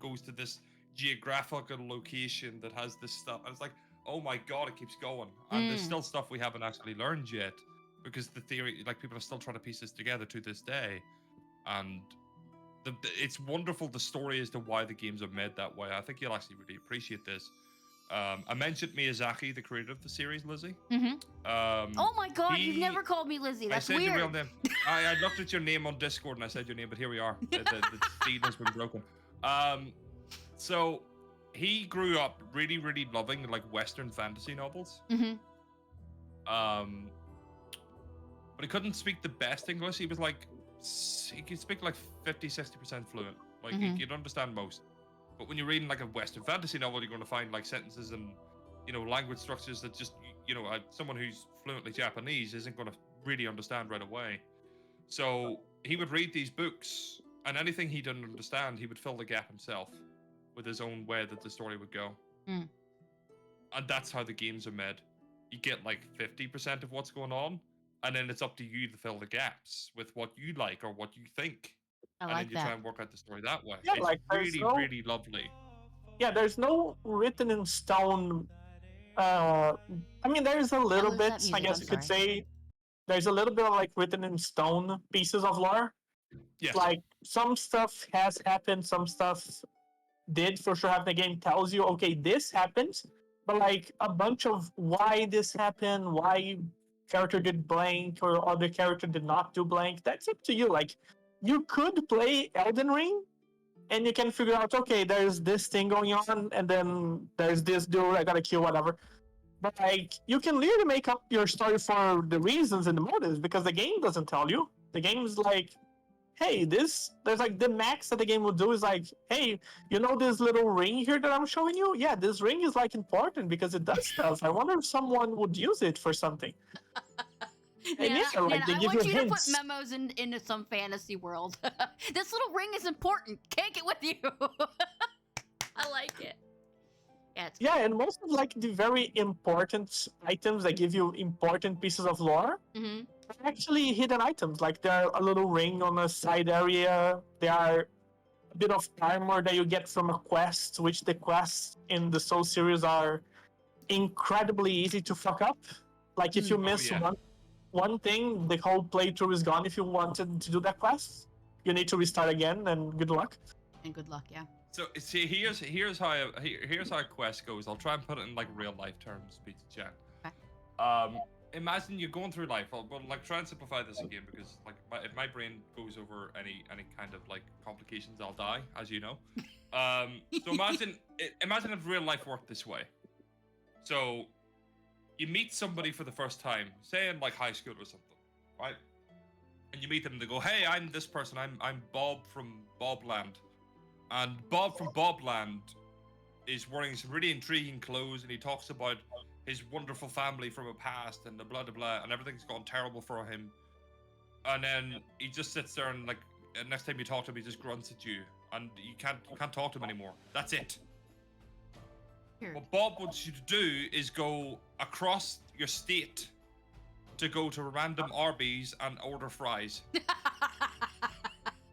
goes to this geographical location that has this stuff. And it's oh my god, it keeps going. And there's still stuff we haven't actually learned yet, because the theory, people are still trying to piece this together to this day. And it's wonderful, the story as to why the games are made that way. I think you'll actually really appreciate this. I mentioned Miyazaki, the creator of the series, Lizzie. Oh my god, you've never called me Lizzie. That's weird. I said weird. your real name. I looked at your name on Discord and I said your name, but here we are. The feed has been broken. So he grew up really, really loving Western fantasy novels. But he couldn't speak the best English. He was he could speak 50-60% fluent. He could understand most. But when you're reading a Western fantasy novel, you're going to find sentences and language structures that just someone who's fluently Japanese isn't going to really understand right away. So he would read these books, and anything he didn't understand, he would fill the gap himself with his own way that the story would go. And that's how the games are made. You get 50% of what's going on, and then it's up to you to fill the gaps with what you like or what you think. I and like then you that. try and work out the story that way. Yeah, it's really lovely. Yeah, there's no written in stone. I mean, there's a little bit, music, I guess I'm you could sorry. say. There's a little bit of written in stone pieces of lore. Yes. Some stuff has happened, some stuff did for sure have the game tells you, okay, this happened, but a bunch of why this happened, why character did blank or other character did not do blank, that's up to you. You could play Elden Ring and you can figure out, okay, there's this thing going on and then there's this dude I gotta kill, whatever. But you can literally make up your story for the reasons and the motives because the game doesn't tell you. The game's hey, there's like the max that the game will do is like, hey, you know this little ring here that I'm showing you? Yeah, this ring is like important because it does stuff. I wonder if someone would use it for something. And Nana, like they I give want you to hints. put memos into some fantasy world. This little ring is important. Take it with you. I like it. Yeah, it's Yeah, and most of like the very important items that give you important pieces of lore mm-hmm. are actually hidden items. Like there are a little ring on a side area. There are a bit of armor that you get from a quest, which the quests in the Soul series are incredibly easy to fuck up. Like if you miss one thing, the whole playthrough is gone. If you wanted to do that quest, you need to restart again, and good luck. And good luck, yeah. So see, here's how a quest goes. I'll try and put it in like real life terms, Pizza Chat. Okay. Imagine you're going through life. I'll like try and simplify this again because like if my brain goes over any kind of like complications, I'll die, as you know. So imagine if real life worked this way. So you meet somebody for the first time, say in like high school or something, right? And you meet them and they go, "Hey, I'm this person. I'm Bob from Bobland." And Bob from Bobland is wearing some really intriguing clothes, and he talks about his wonderful family from a past, and the blah blah blah, and everything's gone terrible for him. And then he just sits there, and like next time you talk to him, he just grunts at you, and you can't talk to him anymore. That's it. Weird. What Bob wants you to do is go across your state to go to random Arby's and order fries.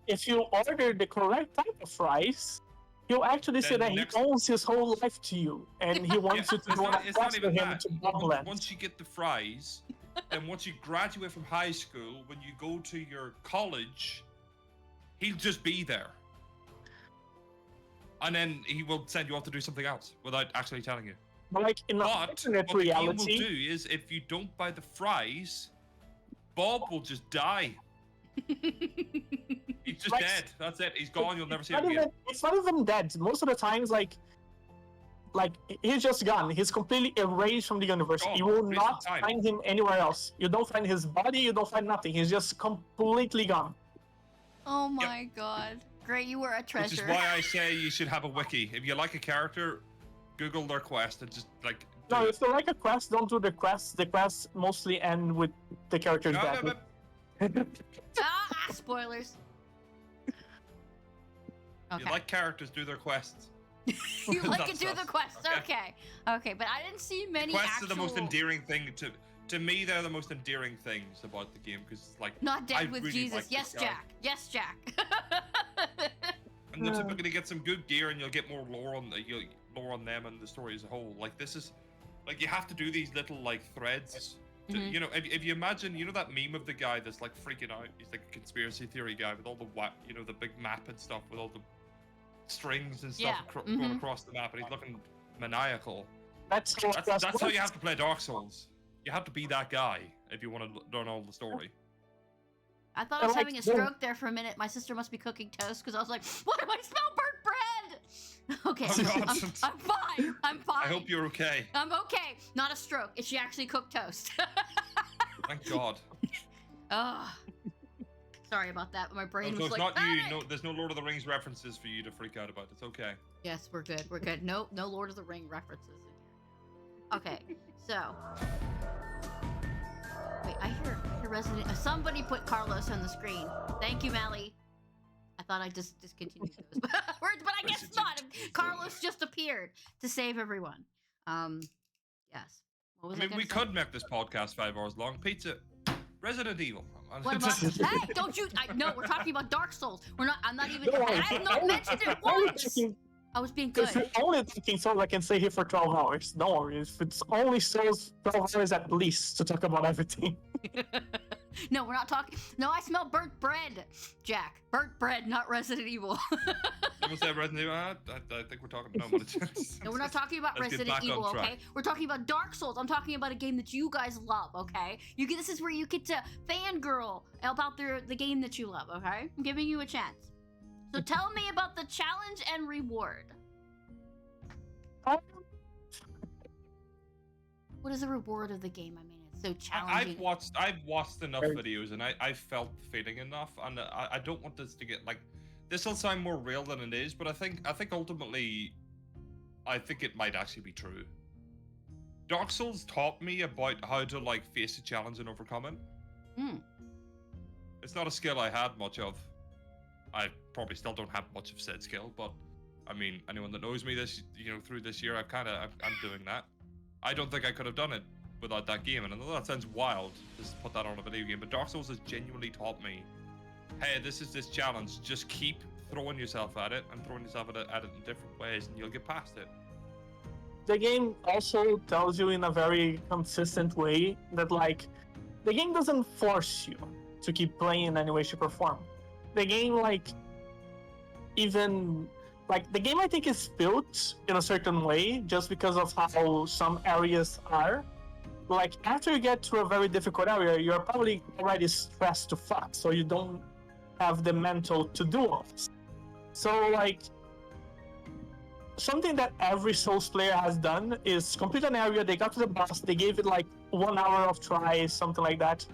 If you order the correct type of fries, he'll actually say that he owns his whole life to you, and he wants you to go on a quest with him to Bobland. Once you get the fries, then once you graduate from high school, when you go to your college, he'll just be there. And then he will send you off to do something else without actually telling you. But like in alternate reality, what the game will do is if you don't buy the fries, Bob will just die. He's just dead. That's it. He's gone. You'll never see him again. It's not even dead. Most of the times, like he's just gone. He's completely erased from the universe. You will not find him anywhere else. You don't find his body. You don't find nothing. He's just completely gone. Oh my god. Great, you were a treasure. Which is why I say you should have a wiki. If you like a character, Google their quest and just like. No, if you like a quest, don't do the quests. The quests mostly end with the character's death. Spoilers. Okay. You like characters, do their quests. You like it, do the quests. Okay. Okay, but I didn't see many quests are the most endearing thing to me. They're the most endearing things about the game because it's like not dead with really Jesus. Like yes, Jack. Yes, Jack. And you're typically get some good gear, and you'll get more lore on them and the story as a whole. Like this is, like you have to do these little like threads. You know, if you imagine, you know that meme of the guy that's like freaking out. He's like a conspiracy theory guy with all the you know, the big map and stuff with all the strings and stuff going across the map, and he's looking maniacal. That's how you have to play Dark Souls. You have to be that guy if you want to learn all the story. I thought I was having a stroke there for a minute. My sister must be cooking toast because I was like, "What do I smell? Burnt bread." Okay, I'm fine. I'm fine. I hope you're okay. I'm okay. Not a stroke. She actually cooked toast. Thank God. Sorry about that. My brain so was it's like, not you. No, there's no Lord of the Rings references for you to freak out about. It's okay. Yes, we're good. We're good. No Lord of the Ring references in here. Okay, so wait, I hear Resident. Somebody put Carlos on the screen. Thank you, Mally. I thought I just discontinued those words, but I guess not. Carlos just appeared to save everyone. Yes. What was I mean, we could make this podcast 5 hours long. Pizza, Resident Evil. What about? Hey, don't you? No, we're talking about Dark Souls. We're not. I'm not even. I have not mentioned it once. I was being good. If you're only talking Souls, I can stay here for 12 hours. No worries. If it's only Souls, 12 hours at least to talk about everything. No, we're not talking. No, I smell burnt bread, Jack. Burnt bread, not Resident Evil. Someone said Resident Evil. I think we're talking about No, we're not talking about Resident Evil, okay? We're talking about Dark Souls. I'm talking about a game that you guys love, okay? This is where you get to fangirl about the game that you love, okay? I'm giving you a chance. So tell me about the challenge and reward. What is the reward of the game? I mean, so challenging. I've watched enough videos, and I felt the feeling enough, and I don't want this to get like, this will sound more real than it is, but I think ultimately, I think it might actually be true. Dark Souls taught me about how to like face a challenge and overcome it. It's not a skill I had much of. I probably still don't have much of said skill, but I mean, anyone that knows me through this year, I'm doing that. I don't think I could have done it without that game, and I know that sounds wild, just put that on a video game, but Dark Souls has genuinely taught me, hey, this is this challenge, just keep throwing yourself at it, and throwing yourself at it in different ways, and you'll get past it. The game also tells you in a very consistent way that, like, the game doesn't force you to keep playing in any way, shape, or form. The game, like, the game I think is built in a certain way just because of how some areas are. Like, after you get to a very difficult area, you're probably already stressed to fuck, so you don't have the mental to do all this. So, like, something that every Souls player has done is complete an area, they got to the boss, they gave it like 1 hour of tries, something like that,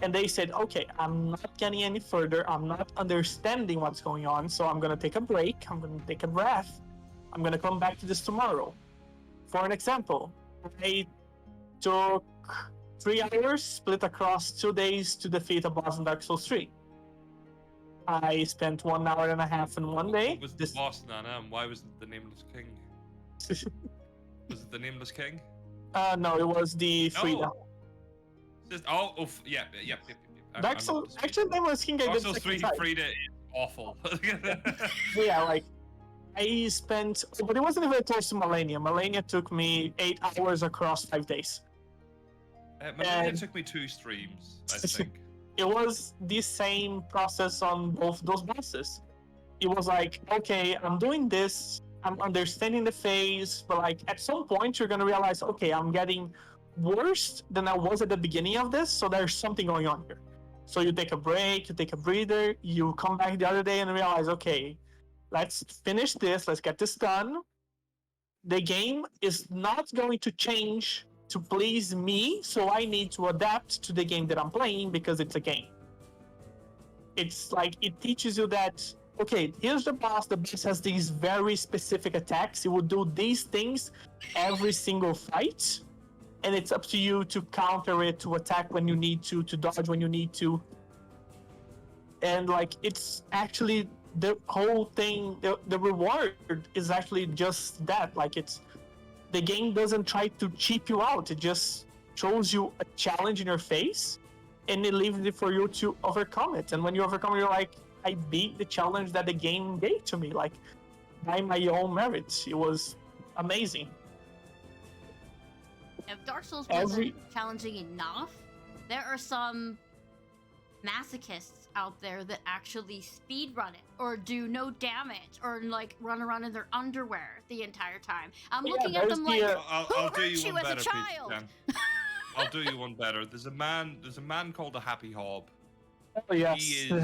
and they said, okay, I'm not getting any further, I'm not understanding what's going on, so I'm gonna take a break, I'm gonna take a breath, I'm gonna come back to this tomorrow. For an example, I took 3 hours, split across 2 days to defeat a boss in Dark Souls 3. I spent 1 hour and a half in one day. What was the boss, Nana, and why wasn't the Nameless King? Was it the Nameless King? No, it was the Frida. Yeah. Dark Souls, actually, Nameless King I Dark did Souls 3 Frida is awful. Yeah, like, I spent, but it wasn't even close to Malenia. Malenia took me 8 hours across 5 days. Malenia took me 2 streams, I think. It was the same process on both those bosses. It was like, okay, I'm doing this, I'm understanding the phase, but like at some point you're gonna realize, okay, I'm getting worse than I was at the beginning of this, so there's something going on here. So you take a break, you take a breather, you come back the other day and realize, okay, let's finish this, let's get this done. The game is not going to change to please me, so I need to adapt to the game that I'm playing because it's a game. It's like, it teaches you that, okay, here's the boss has these very specific attacks, he will do these things every single fight, and it's up to you to counter it, to attack when you need to dodge when you need to. And like, it's actually, the whole thing, the reward is actually just that, like, it's, the game doesn't try to cheap you out, it just shows you a challenge in your face, and it leaves it for you to overcome it. And when you overcome it, you're like, I beat the challenge that the game gave to me, like, by my own merits. It was amazing. If Dark Souls wasn't challenging enough, there are some masochists out there that actually speedrun it or do no damage or like run around in their underwear the entire time. I'm looking at them like, I'll who hurt you as a child? I'll do you one better. There's a man called the Happy Hob. Oh yes, he is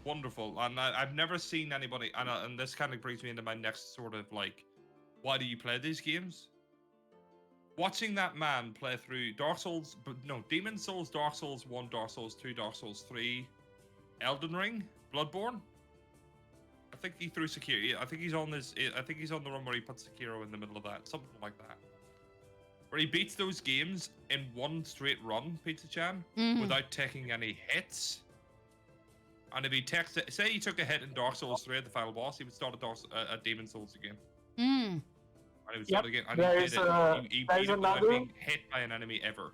wonderful, and I've never seen anybody. And this kind of brings me into my next sort of like, why do you play these games? Watching that man play through Dark Souls, Demon Souls, Dark Souls 1, Dark Souls 2, Dark Souls 3, Elden Ring, Bloodborne. I think he threw Sekiro. I think he's on the run where he puts Sekiro in the middle of that, something like that. Where he beats those games in one straight run, Pizza-chan, without taking any hits. And if he takes it, say he took a hit in Dark Souls 3 at the final boss, he would start a Demon Souls again. And it was again, and he beat it without being hit by an enemy ever.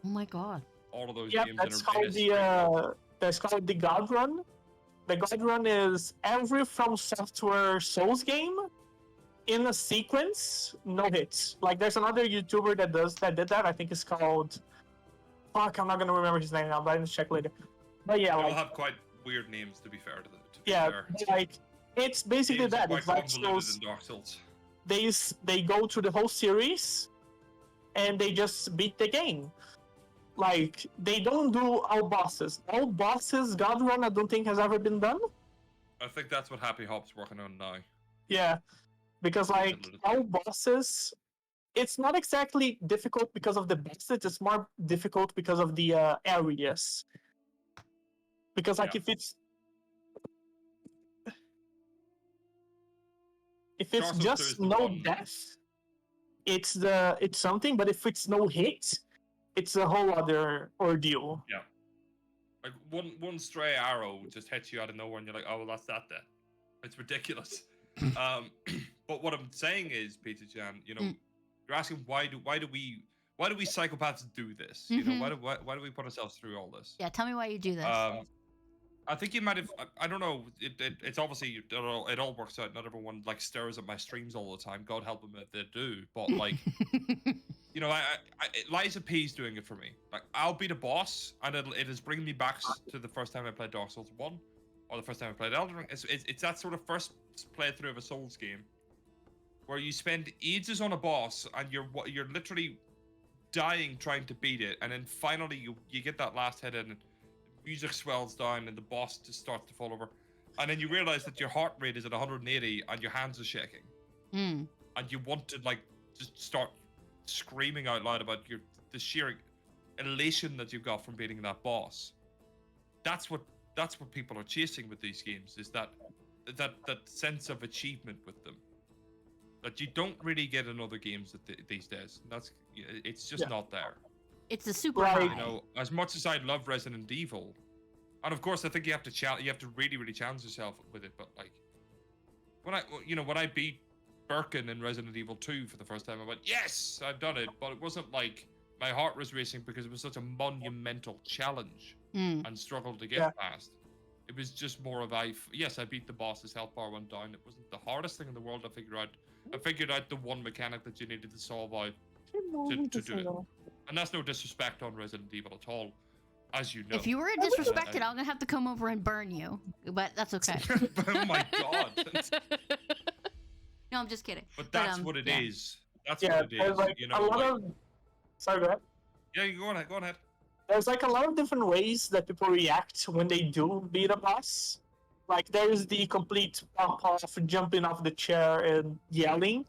Oh my god. All of those games that's called the God Run. The God Run is every From Software Souls game in a sequence, no hits. Like, there's another YouTuber that did that. I think it's called, fuck, I'm not gonna remember his name now, but I can check later. But yeah, they all like, have quite weird names, to be fair to them. Like, it's basically that. It's like Dark Souls. They go through the whole series and they just beat the game. Like, they don't do all bosses. All bosses, God Run, I don't think has ever been done. I think that's what Happy Hop's working on now. Yeah, because like all bosses it's not exactly difficult because of the bastards. It's more difficult because of the areas. Because like if it's Dark Souls 2 is just the no one. death, it's something. But if it's no hit, it's a whole other ordeal. Yeah. Like one stray arrow just hits you out of nowhere, and you're like, oh well, that's that then. It's ridiculous. But what I'm saying is, Peter Chan, you know, you're asking why do we psychopaths do this? You know, why do we put ourselves through all this? Yeah, tell me why you do this. I think you might have. I don't know. It's obviously it all works out. Not everyone like stares at my streams all the time. God help them if they do. But like, you know, Liza P's doing it for me. Like, I'll beat a boss, and it is bringing me back to the first time I played Dark Souls 1, or the first time I played Elden Ring. It's that sort of first playthrough of a Souls game, where you spend ages on a boss, and you're literally dying trying to beat it, and then finally you get that last hit in. Music swells down and the boss just starts to fall over, and then you realize that your heart rate is at 180 and your hands are shaking, and you want to like just start screaming out loud about the sheer elation that you've got from beating that boss. That's what people are chasing with these games, is that sense of achievement with them that you don't really get in other games these days. It's just not there. It's a super high. You know, as much as I love Resident Evil, and of course I think you have to really, really challenge yourself with it. But like, when I beat Birkin in Resident Evil 2 for the first time, I went, yes, I've done it. But it wasn't like my heart was racing because it was such a monumental challenge and struggle to get past. It was just more of yes, I beat the boss. His health bar went down. It wasn't the hardest thing in the world to figure out. I figured out the one mechanic that you needed to solve out to do it. And that's no disrespect on Resident Evil at all, as you know. If you were disrespected, I'm gonna have to come over and burn you. But that's okay. Oh my god. No, I'm just kidding. But that's what it is. That's what it is. Like you know, a lot of... Sorry, go ahead. Yeah, you go ahead. There's like a lot of different ways that people react when they do beat a boss. Like there's the complete pop off, jumping off the chair and yelling.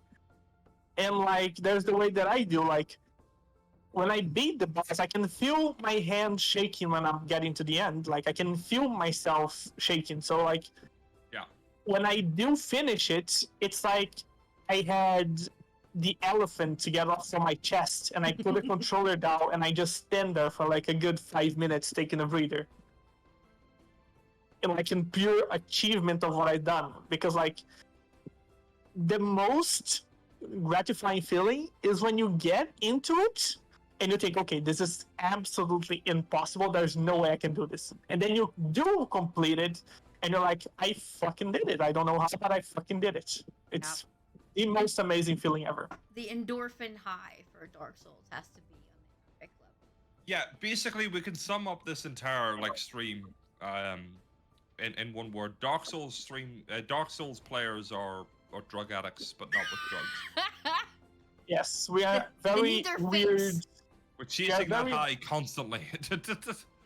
And like there's the way that I do, like when I beat the boss, I can feel my hand shaking when I'm getting to the end. Like I can feel myself shaking. So like, when I do finish it, it's like I had the elephant to get off from my chest, and I put the controller down, and I just stand there for like a good 5 minutes taking a breather. And like in pure achievement of what I've done, because like the most gratifying feeling is when you get into it and you think, okay, this is absolutely impossible. There's no way I can do this. And then you do complete it, and you're like, I fucking did it. I don't know how, but I fucking did it. It's the most amazing feeling ever. The endorphin high for Dark Souls has to be on the epic level. Yeah, basically we can sum up this entire like stream in one word. Dark Souls players are drug addicts, but not with drugs. Yes, we are very weird. We're chasing that high constantly.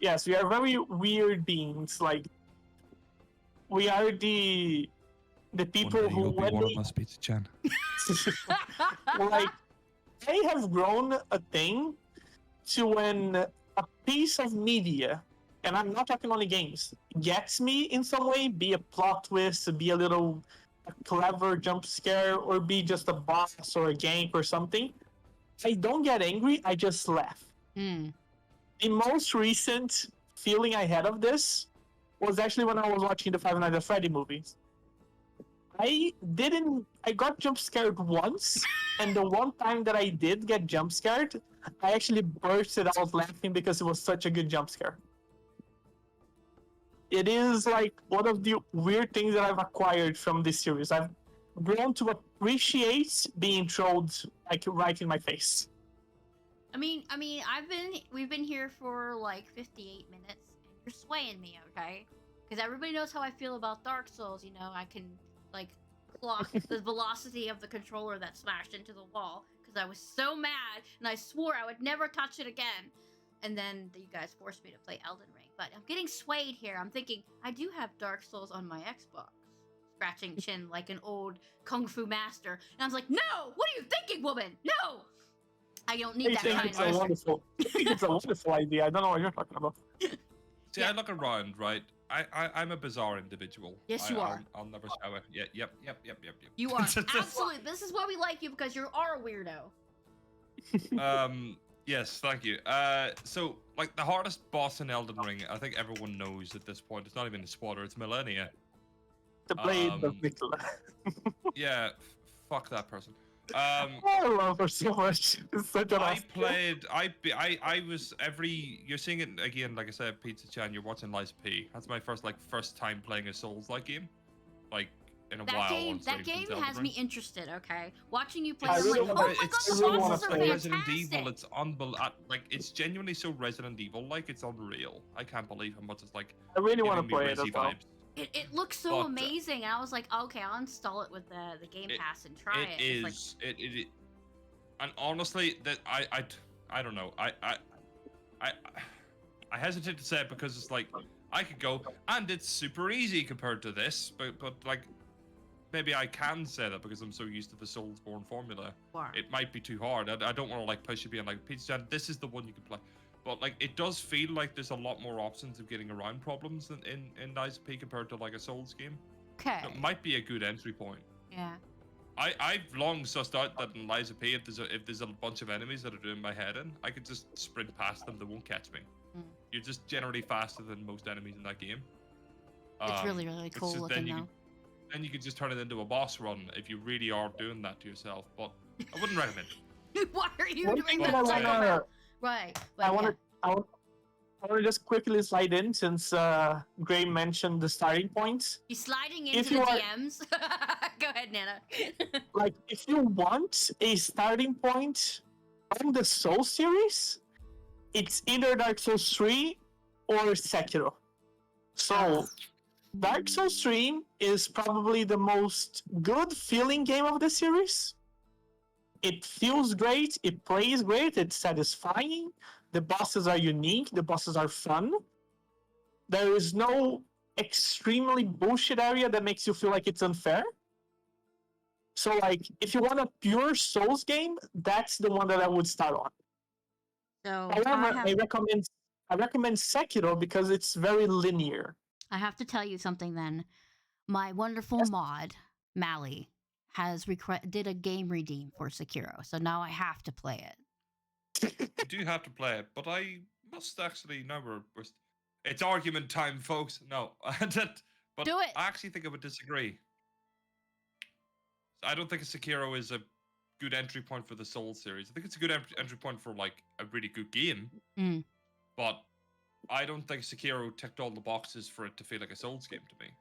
Yes, we are very weird beings. Like we are the people who when one of us, Peter Chan. Like I have grown a thing to when a piece of media, and I'm not talking only games, gets me in some way, be a plot twist, be a clever jump scare, or be just a boss or a gank or something, I don't get angry, I just laugh. The most recent feeling I had of this was actually when I was watching the Five Nights at Freddy movies. I got jump scared once, and the one time that I did get jump scared, I actually bursted out laughing because it was such a good jump scare. It is like one of the weird things that I've acquired from this series. I've grown to appreciate being trolled like right in my face. I mean, we've been here for like 58 minutes, and you're swaying me, okay? Because everybody knows how I feel about Dark Souls. You know, I can like clock the velocity of the controller that smashed into the wall because I was so mad, and I swore I would never touch it again. And then you guys forced me to play Elden Ring. But I'm getting swayed here. I'm thinking, I do have Dark Souls on my Xbox. scratching chin like an old kung fu master. And I was like, no, what are you thinking, woman? No, I don't need I that think kind it's of a answer. wonderful. I think it's a wonderful idea. I don't know what you're talking about. See, I look around, right? I'm a bizarre individual. Yes, you are. I'll never show it. Yeah, yep. You are. Absolutely. This is why we like you, because you are a weirdo. Yes, thank you. So, like, the hardest boss in Elden Ring, I think everyone knows at this point, it's not even a spoiler, it's Millennia. The blade of Nicola. Yeah, fuck that person. I love her so much. It's such an awesome. I was you're seeing it again, like I said, Pizza Chan, you're watching Liza P. That's my first time playing a Souls-like game. Like, in a while. That game has me interested, okay? Watching you play, I I'm really like, oh wanna- my god, it's the so bosses are like Resident fantastic! Evil, it's unbelievable. Like, it's genuinely so Resident Evil-like, it's unreal. I can't believe how much it's like I really want to giving me play it as Resi well. vibes. It looks so But, amazing, and I was like, okay, I'll install it with the Game Pass and try it. It It's is. It and honestly, that I don't know. I hesitate to say it because it's like I could go and it's super easy compared to this, but like maybe I can say that because I'm so used to the Soulsborne formula. It might be too hard. I don't want to like push you being like, Pizza Chan, this is the one you can play. But like it does feel like there's a lot more options of getting around problems in Liza P compared to like a Souls game. okay. It might be a good entry point. Yeah. I've long sussed out that in Liza P, if there's a bunch of enemies that are doing my head in, I could just sprint past them. They won't catch me. Mm. You're just generally faster than most enemies in that game. It's really, really cool looking though. Then you could just turn it into a boss run if you really are doing that to yourself. But I wouldn't recommend it. Why are you One doing thing that? that I wanna, Right. I want to just quickly slide in since Gray mentioned the starting points. You're sliding If into you the are- DMs. Go ahead, Nana. Like, if you want a starting point on the Soul series, it's either Dark Souls 3 or Sekiro. So, Dark Souls 3 is probably the most good feeling game of the series. It feels great, it plays great, it's satisfying. The bosses are unique, the bosses are fun. There is no extremely bullshit area that makes you feel like it's unfair. So, like, if you want a pure Souls game, that's the one that I would start on. So However, I recommend Sekiro because it's very linear. I have to tell you something then. My wonderful mod, Mally, has did a game redeem for Sekiro, so now I have to play it. You do have to play it, but I must actually it's argument time, folks. No, but Do it. I actually think I would disagree. I don't think Sekiro is a good entry point for the Souls series. I think it's a good entry point for like a really good game. Mm. But I don't think Sekiro ticked all the boxes for it to feel like a Souls game to me.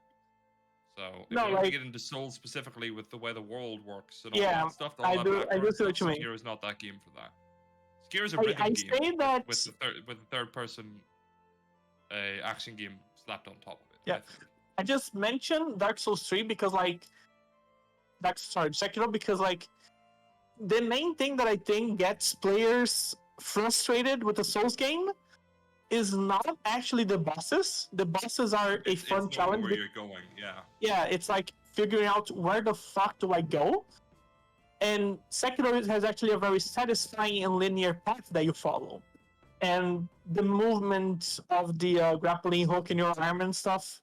So if you want to get into Souls specifically with the way the world works and all that stuff, I do see what you mean. Sekiro's not that game for that. Sekiro's a rhythm game with the third person action game slapped on top of it. Yeah, I just mentioned Dark Souls 3 because Sekiro because like the main thing that I think gets players frustrated with a Souls game is not actually the bosses. The bosses are a fun challenge. Where you're going, yeah. Yeah, it's like figuring out where the fuck do I go. And Sekiro has actually a very satisfying and linear path that you follow. And the movement of the grappling hook in your arm and stuff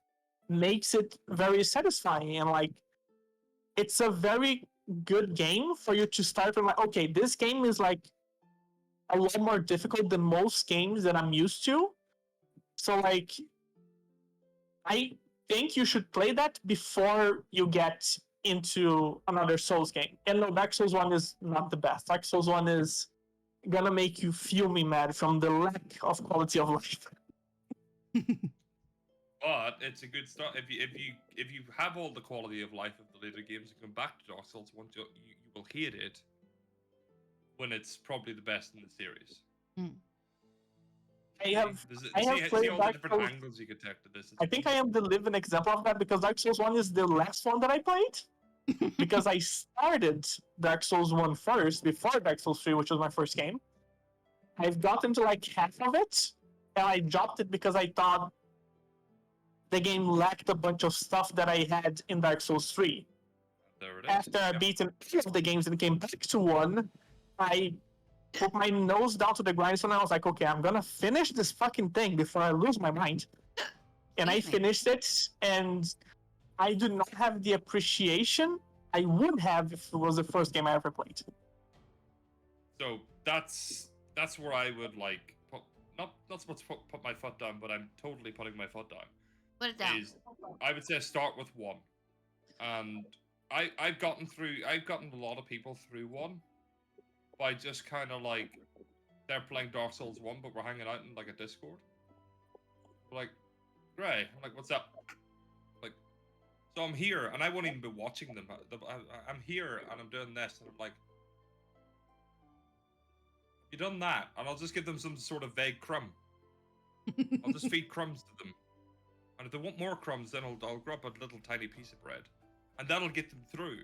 makes it very satisfying. And like, it's a very good game for you to start from like, okay, this game is like a lot more difficult than most games that I'm used to. So like, I think you should play that before you get into another Souls game. And no, Dark Souls 1 is not the best. Dark Souls 1 is gonna make you fuming mad from the lack of quality of life. But it's a good start if you have all the quality of life of the later games and come back to Dark Souls 1, you will hate it when it's probably the best in the series. I have see played all the Dark different Souls. angles you can take to this. I think I am the living example of that because Dark Souls 1 is the last one that I played. Because I started Dark Souls 1 first before Dark Souls 3, which was my first game. I've gotten to like half of it, and I dropped it because I thought the game lacked a bunch of stuff that I had in Dark Souls 3. There it is. After I beaten all of the games and came back to 1, I put my nose down to the grindstone and I was like, okay, I'm gonna finish this fucking thing before I lose my mind. And I finished it, and I do not have the appreciation I would have if it was the first game I ever played. So that's where I would like put, not so much put my foot down, but I'm totally putting my foot down. Put it down. I would say start with 1, and I've gotten a lot of people through 1 by just kind of like they're playing Dark Souls 1, but we're hanging out in like a Discord. We're like, Gray, I'm like, what's up? Like, so I'm here, and I won't even be watching them. I'm here, and I'm doing this, and I'm like, you done that, and I'll just give them some sort of vague crumb. I'll just feed crumbs to them, and if they want more crumbs, then I'll grab a little tiny piece of bread, and that'll get them through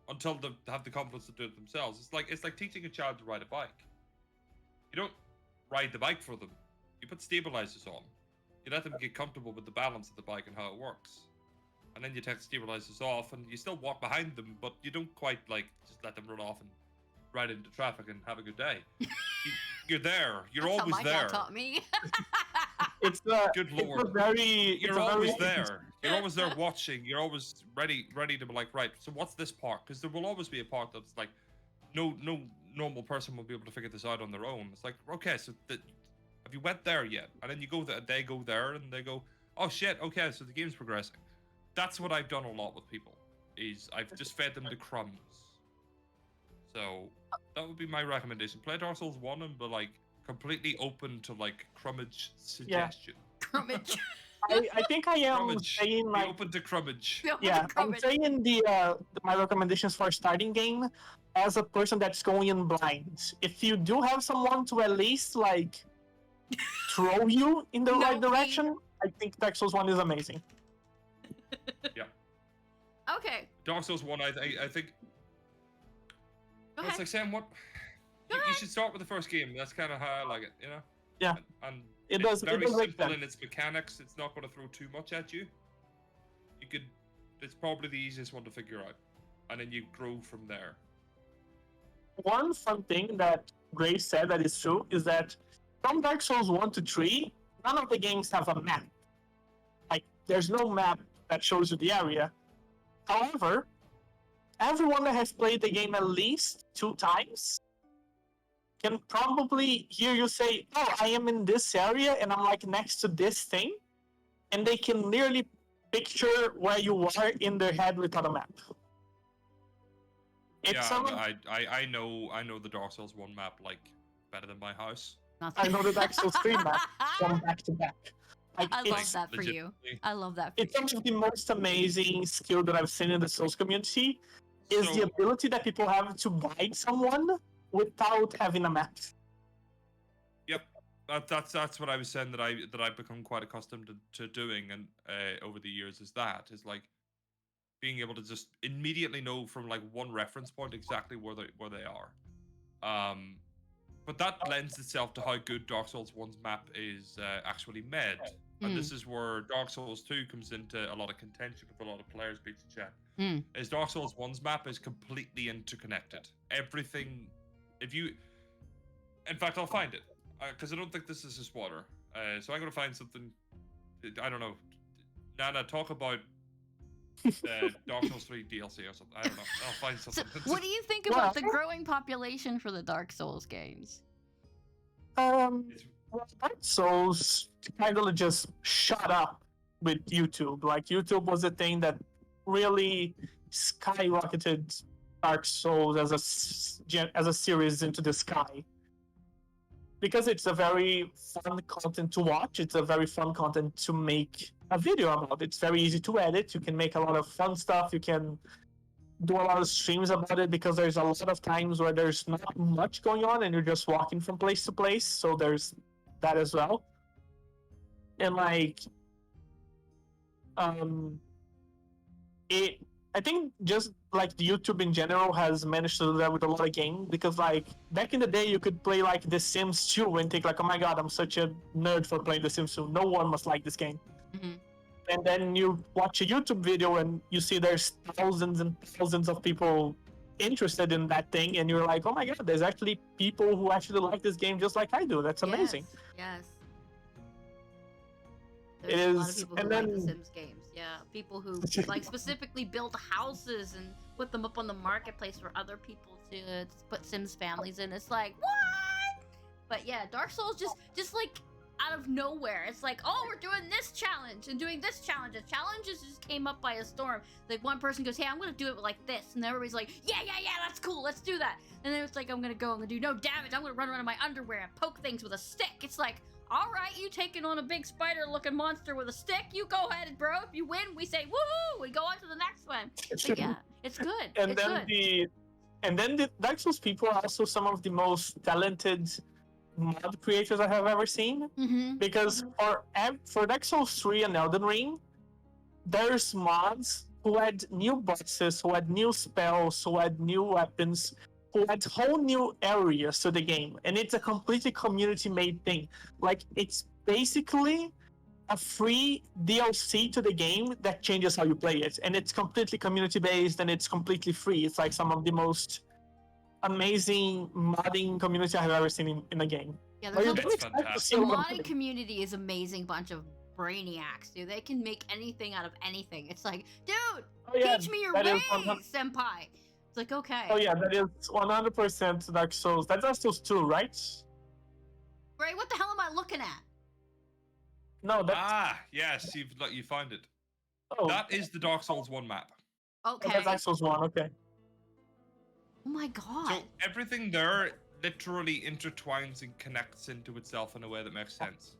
until they have the confidence to do it themselves. It's like teaching a child to ride a bike. You don't ride the bike for them. You put stabilizers on. You let them get comfortable with the balance of the bike and how it works, and then you take the stabilizers off, and you still walk behind them, but you don't quite like just let them run off and ride into traffic and have a good day. You're there. You're That's always how my there. dad taught me. It's Good it's lord. a very. You're always there. You're always there watching. You're always ready to be like, right, so what's this part? Because there will always be a part that's like, no normal person will be able to figure this out on their own. It's like, okay, so have you went there yet? And then you go there, they go there, and they go, oh shit, okay, so the game's progressing. That's what I've done a lot with people, is I've just fed them the crumbs. So that would be my recommendation. Play Dark Souls 1 and be like completely open to like crummage suggestion. Crummage. I think I am Crummage. saying Be like open to crummage. yeah, I'm saying my recommendations for starting game as a person that's going in blind. If you do have someone to at least like throw you in the right direction, I think Dark Souls 1 is amazing. Yeah. Okay. Dark Souls 1, I think. Go It's ahead. like saying what. Go You ahead. should start with the first game. That's kind of how I like it, you know. Yeah. And It it's does. very It does make simple sense. in its mechanics. It's not going to throw too much at you. It's probably the easiest one to figure out, and then you grow from there. One fun thing that Grace said that is true is that from Dark Souls 1 to 3, none of the games have a map. Like, there's no map that shows you the area. However, everyone that has played the game at least 2 times can probably hear you say, oh, I am in this area and I'm like next to this thing. And they can nearly picture where you are in their head without a map. It's I know the Dark Souls 1 map like better than my house. I know the Dark Souls 3 map from back to back. Like, I love it's, that for you. legitimately. I love that for it's you. some of the most amazing skill that I've seen in the Souls community is the So- ability that people have to guide someone without having a map. Yep, that's what I was saying that I've become quite accustomed to doing, and over the years is like being able to just immediately know from like one reference point exactly where they are. But that lends itself to how good Dark Souls 1's map is actually made. And this is where Dark Souls 2 comes into a lot of contention with a lot of players, Pizza Chat. Is Dark Souls 1's map is completely interconnected. Everything, in fact, I'll find it, because I don't think this is a spoiler. So I'm going to find something, I don't know. Nana, talk about Dark Souls 3 DLC or something. I don't know. I'll find So, something. what do you think about the growing population for the Dark Souls games? Well, Dark Souls kind of just shut up with YouTube. Like, YouTube was the thing that really skyrocketed Dark Souls as a series into the sky. Because it's a very fun content to watch. It's a very fun content to make a video about. It's very easy to edit. You can make a lot of fun stuff. You can do a lot of streams about it because there's a lot of times where there's not much going on and you're just walking from place to place. So there's that as well. And like, I think just like the YouTube in general has managed to do that with a lot of games, because like back in the day you could play like The Sims 2 and think like, oh my god, I'm such a nerd for playing The Sims 2. No one must like this game. and then you watch a YouTube video and you see there's thousands and thousands of people interested in that thing, and you're like, oh my god, there's actually people who actually like this game just like I do. That's amazing. Yes. It There's a lot of is, people and who like the then Sims games. Yeah, people who like specifically build houses and put them up on the marketplace for other people to put Sims families in. It's like, what? But yeah, Dark Souls just like out of nowhere. It's like, oh, we're doing this challenge and doing this challenge. The challenges just came up by a storm. Like one person goes, hey, I'm gonna do it like this, and everybody's like, yeah, that's cool, let's do that. And then it's like, I'm gonna do no damage. I'm gonna run around in my underwear and poke things with a stick. It's like, all right, you taking on a big spider-looking monster with a stick? You go ahead, bro. If you win, we say woohoo. We go on to the next one. But yeah, it's good. and it's then good. the Dark Souls people are also some of the most talented mod creators I have ever seen. Mm-hmm. Because for Dark Souls 3 and Elden Ring, there's mods who had new bosses, who had new spells, who had new weapons, who had whole new areas to the game, and it's a completely community-made thing. Like, it's basically a free DLC to the game that changes how you play it, and it's completely community-based and it's completely free. It's like some of the most amazing modding community I have ever seen in a game. Yeah, Well, there's you're a, gonna expect to see the a lot of modding things. community is amazing bunch of brainiacs, dude. They can make anything out of anything. It's like, dude, Oh, yeah, teach me your that is ways, 100 senpai. It's like, okay. Oh yeah, that is 100% Dark Souls. That's Dark Souls 2, right? Ray, what the hell am I looking at? No, that's Yes, you found it. oh, That is the Dark Souls 1 map. Okay. that's Dark Souls 1. Okay. Oh my god. So everything there literally intertwines and connects into itself in a way that makes sense.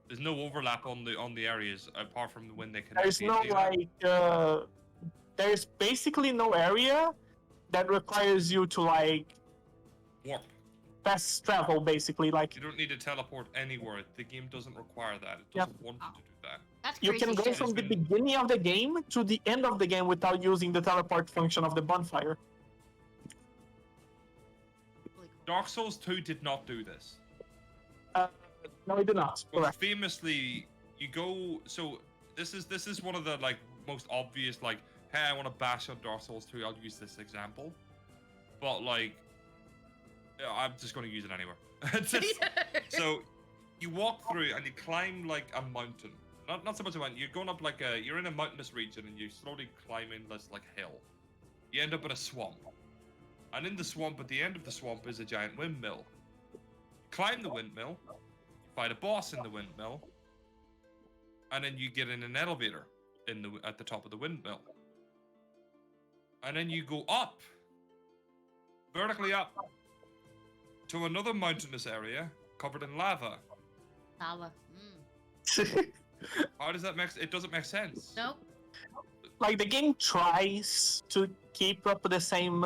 There's no overlap on the areas apart from when they connect. There's no there's basically no area that requires you to like warp. fast travel. Basically, like You don't need to teleport anywhere. The game doesn't require that. It doesn't want you to do that. That's you crazy can go shit. from the beginning of the game to the end of the game without using the teleport function of the bonfire. Really cool. Dark Souls 2 did not do this. No, we do not. But Correct. famously, you go. So this is one of the like most obvious like, hey, I want to bash on Dark Souls 2. I'll use this example. But like, I'm just going to use it anywhere. So you walk through and you climb like a mountain. Not so much a mountain. You're going up like you're in a mountainous region and you're slowly climbing this like hill. You end up in a swamp. And in the swamp, at the end of the swamp, is a giant windmill. You climb the windmill. Fight a boss in the windmill, and then you get in an elevator at the top of the windmill, and then you go up, vertically up, to another mountainous area covered in lava. Lava. How does that make? It doesn't make sense. Nope. Like the game tries to keep up with the same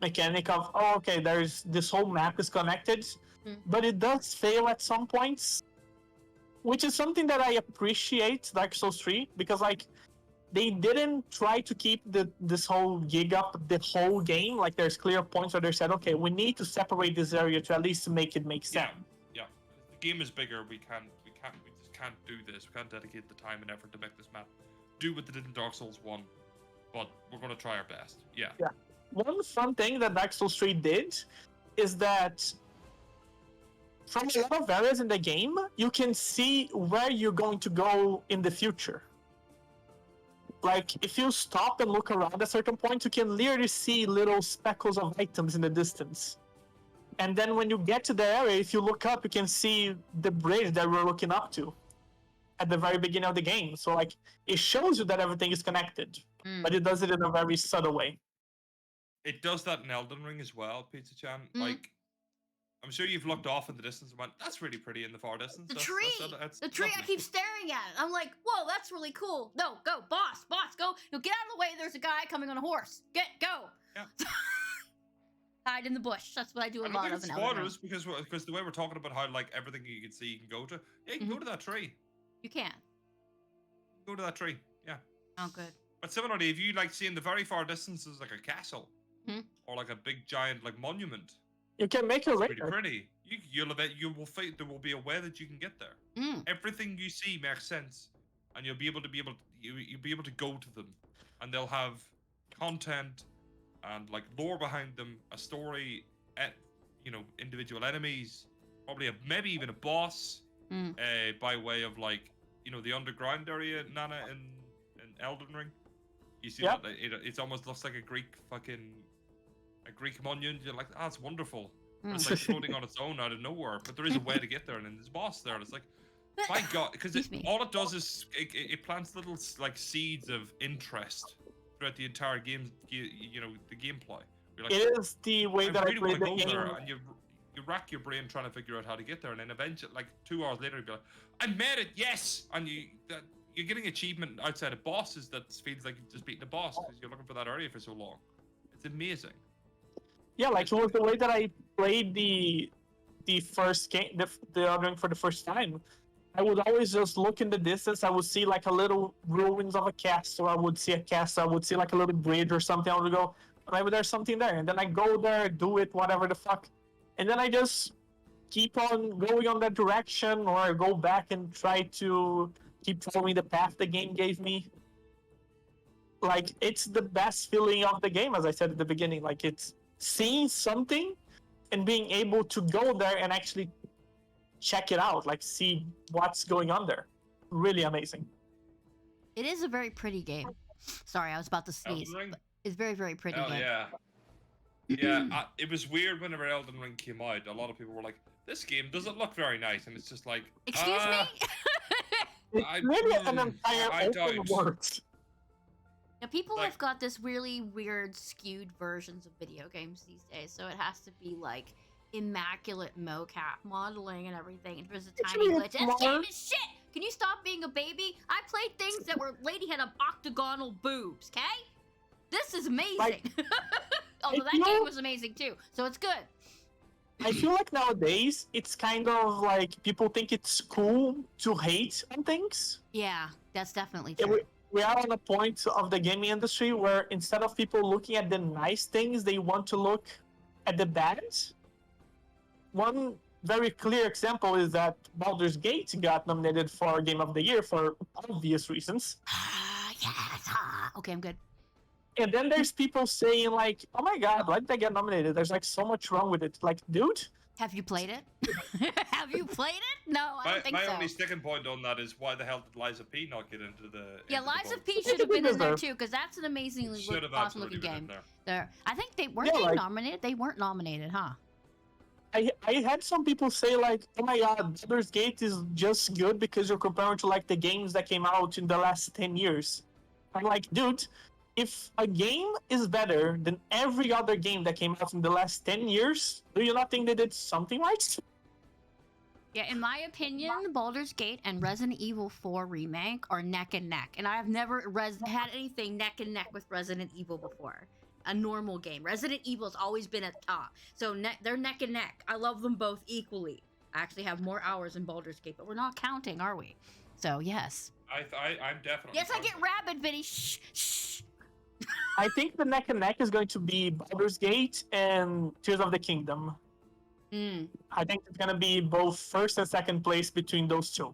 mechanic of okay, there's this whole map is connected. But it does fail at some points, which is something that I appreciate Dark Souls 3, because like they didn't try to keep this whole gig up the whole game. Like there's clear points where they said, okay, we need to separate this area to at least make it make sense. Yeah. The game is bigger. We just can't do this. We can't dedicate the time and effort to make this map do what they did in Dark Souls 1. But we're gonna try our best. Yeah. One fun thing that Dark Souls 3 did is that from a lot of areas in the game, you can see where you're going to go in the future. Like, if you stop and look around at a certain point, you can literally see little speckles of items in the distance. And then when you get to the area, if you look up, you can see the bridge that we're looking up to at the very beginning of the game. So, like, it shows you that everything is connected, but it does it in a very subtle way. It does that in Elden Ring as well, Pizza Chan. Like, I'm sure you've looked off in the distance and went, that's really pretty in the far distance. The That's tree, I lovely." keep staring at it. I'm like, whoa, that's really cool. No, go, boss, go. No, get out of the way. There's a guy coming on a horse. Go. Yeah. Hide in the bush. That's what I do a I don't lot think of it's in Elden Ring. spoilers because the way we're talking about how like everything you can see you can go to. Yeah, you can go to that tree. You can. Go to that tree. Yeah. Oh, good. But similarly, if you like see in the very far distance is like a castle or like a big giant like monument, You can make your way pretty there. pretty. You will fight. There will be a way that you can get there. Everything you see makes sense and you'll be able to go to them, and they'll have content and like lore behind them, a story, individual enemies, probably maybe even a boss, by way of like the underground area, Nana, in Elden Ring. You see that it almost looks like a Greek monument. You're like, it's wonderful. It's like floating on its own out of nowhere, but there is a way to get there, and then there's a boss there, and it's like, my God, because all it does is it plants little like seeds of interest throughout the entire game. The gameplay. You're like, it is the way that really I play want to the go game. there, and you rack your brain trying to figure out how to get there, and then eventually, like 2 hours later, you'll be like, I made it, yes, and you're getting achievement outside of bosses that feels like you've just beaten a boss because you're looking for that area for so long. It's amazing. Yeah, like it was the way that I played the first game, the Elden Ring for the first time. I would always just look in the distance. I would see like a little ruins of a castle. I would see a castle. I would see like a little bridge or something. I would go, maybe there's something there. And then I go there, do it, whatever the fuck. And then I just keep on going on that direction, or I go back and try to keep following the path the game gave me. Like, it's the best feeling of the game, as I said at the beginning. Like, it's seeing something and being able to go there and actually check it out, like see what's going on there. Really amazing. It is a very pretty game. Sorry, I was about to sneeze. Elden Ring? It's very, very pretty game. Yeah. Yeah, it was weird whenever Elden Ring came out. A lot of people were like, this game doesn't look very nice, and it's just like, Excuse me? It's really an entire open world. Now, people Like- have got this really weird, skewed versions of video games these days, so it has to be like immaculate mocap modeling and everything. And there's a tiny Actually, glitch. it's This game more- is shit! Can you stop being a baby? I played things that were lady had octagonal boobs, okay? This is amazing. Although that game was amazing too, so it's good. I feel like nowadays it's kind of like people think it's cool to hate on things. Yeah, that's definitely Yeah, true. we are on a point of the gaming industry where instead of people looking at the nice things, they want to look at the bad. One very clear example is that Baldur's Gate got nominated for Game of the Year for obvious reasons. Yes. Okay, I'm good. And then there's people saying like, oh my god, why did they get nominated? There's like so much wrong with it. Like, dude, Have you played it? Have you played it? No, I don't think my so. only sticking point on that is why the hell did Liza P not get into the? Yeah, into the Liza vote? P should have been in there deserve. too, because that's an amazingly Should have awesome absolutely looking been in game. there. I think they weren't Yeah, they like- nominated. They weren't nominated, huh? I had some people say like, oh my god, Baldur's Gate is just good because you're comparing to like the games that came out in the last 10 years. I'm like, dude, if a game is better than every other game that came out in the last 10 years, do you not think they did something right? Yeah, in my opinion, Baldur's Gate and Resident Evil 4 Remake are neck and neck, and I've never had anything neck and neck with Resident Evil before. A normal game. Resident Evil's always been at top, so they're neck and neck. I love them both equally. I actually have more hours in Baldur's Gate, but we're not counting, are we? So yes. I'm definitely. Yes, I get rabid, Vinny. Shh, shh. I think the neck and neck is going to be Baldur's Gate and Tears of the Kingdom. Mm. I think it's gonna be both first and second place between those two.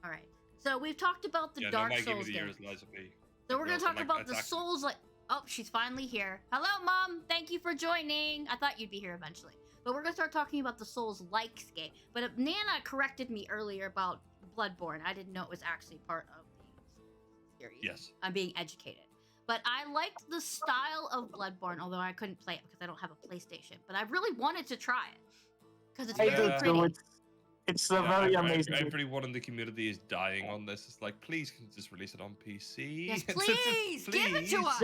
All right. So we've talked about the Yeah, Dark no, my game Souls of the year game. is Liza P. So we're gonna Wilson, talk like, about that's the accurate. Souls. Like, oh, she's finally here. Hello, Mom. Thank you for joining. I thought you'd be here eventually. But we're gonna start talking about the Souls likes game. But Nana corrected me earlier about Bloodborne. I didn't know it was actually part of the series. Yes. I'm being educated. But I liked the style of Bloodborne, although I couldn't play it because I don't have a PlayStation. But I really wanted to try it because it's I very do pretty. too. It's a very amazing. Everyone in the community is dying on this. It's like, please, can you just release it on PC? Yes, please, give it to us.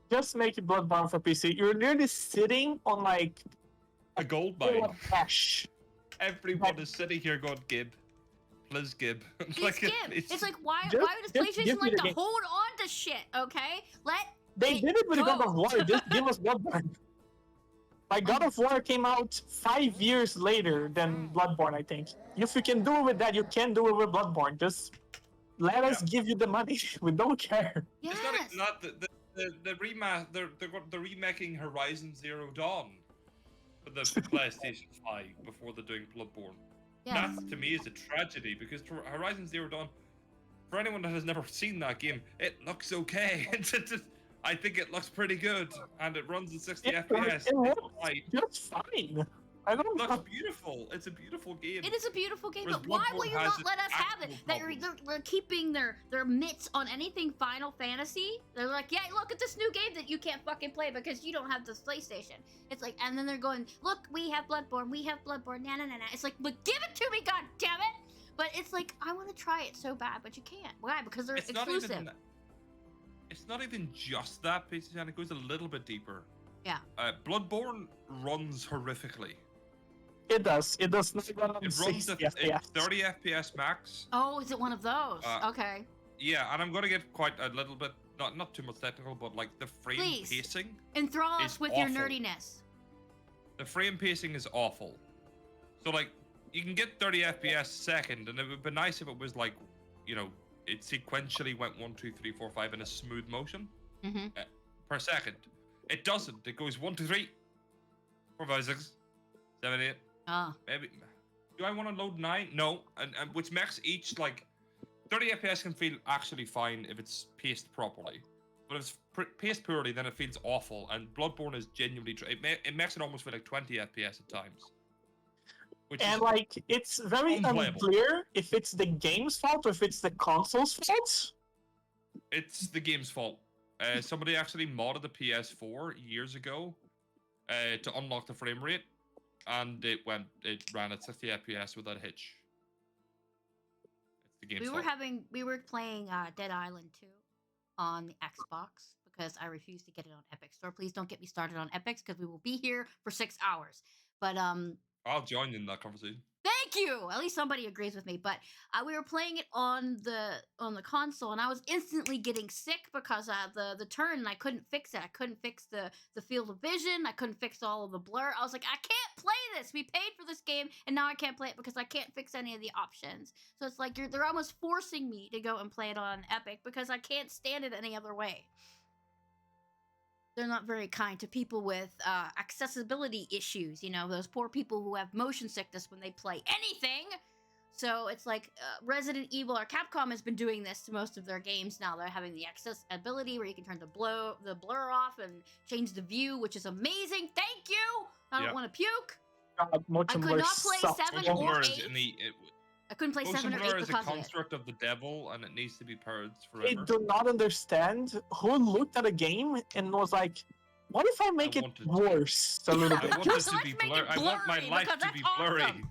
Just make it Bloodborne for PC. You're nearly sitting on like A gold full mine. of cash. Everyone is sitting here going, Gib. Please, Gib. It's Gib. It's like why just- does just PlayStation give me like the to game. hold on to shit? Okay, They did it with go. God of War. Just give us Bloodborne. Like God of War came out 5 years later than Bloodborne, I think. If you can do it with that, you can do it with Bloodborne. Just let us give you the money. We don't care. Yes. It's not they're remaking Horizon Zero Dawn for the PlayStation 5 before they're doing Bloodborne. Yes. That to me is a tragedy because Horizon Zero Dawn, for anyone that has never seen that game, it looks okay. I think it looks pretty good, and it runs at 60 FPS. It looks It just fine. I don't looks know. beautiful. It's a beautiful game. It is a beautiful game, Whereas but why will Bloodborne you has not its let us have it? actual They're keeping their mitts on anything Final Fantasy. They're like, yeah, look at this new game that you can't fucking play because you don't have this PlayStation. It's like, and then they're going, look, we have Bloodborne, nah, nah, nah, nah. It's like, but give it to me, god damn it! But it's like, I want to try it so bad, but you can't. Why? Because they're exclusive. It's not even just that, PCN. It goes a little bit deeper. Yeah. Bloodborne runs horrifically. It does. It does not run on It runs 60 at FPS. 30 FPS max. Oh, is it one of those? Okay. Yeah, and I'm going to get quite a little bit, not too much technical, but like the frame pacing. Enthrall us with your nerdiness. The frame pacing is awful. So like, you can get 30 FPS second, and it would be nice if it was like, you know, it sequentially went 1, 2, 3, 4, 5 in a smooth motion per second. It doesn't. It goes 1, 2, 3, 4, 5, 6, 7, 8. Maybe. Do I want to load 9? No. And which makes each like 30 FPS can feel actually fine if it's paced properly. But if it's paced poorly, then it feels awful. And Bloodborne is genuinely it makes it almost feel like 20 FPS at times. And like, it's very unclear if it's the game's fault or if it's the console's fault. It's the game's fault. Somebody actually modded the PS4 years ago to unlock the frame rate, and it ran at 60 FPS without a hitch. It's the game's fault. We were playing Dead Island 2 on the Xbox because I refuse to get it on Epic Store. Please don't get me started on Epics because we will be here for 6 hours. But I'll join in that conversation. Thank you. At least somebody agrees with me. But we were playing it on the console, and I was instantly getting sick because the turn. And I couldn't fix it. I couldn't fix the field of vision. I couldn't fix all of the blur. I was like, I can't play this. We paid for this game, and now I can't play it because I can't fix any of the options. So it's like they're almost forcing me to go and play it on Epic because I can't stand it any other way. They're not very kind to people with accessibility issues, you know, those poor people who have motion sickness when they play anything. So it's like Resident Evil or Capcom has been doing this to most of their games now. They're having the accessibility where you can turn the blur off and change the view, which is amazing. Thank you! I don't want to puke. I could not play 7 or 8. I couldn't play 7 or 8 because is a construct of the devil, and it needs to be purged forever. I do not understand who looked at a game and was like, what if I make it worse a little bit? I want it to be blurry. I want my life to be blurry.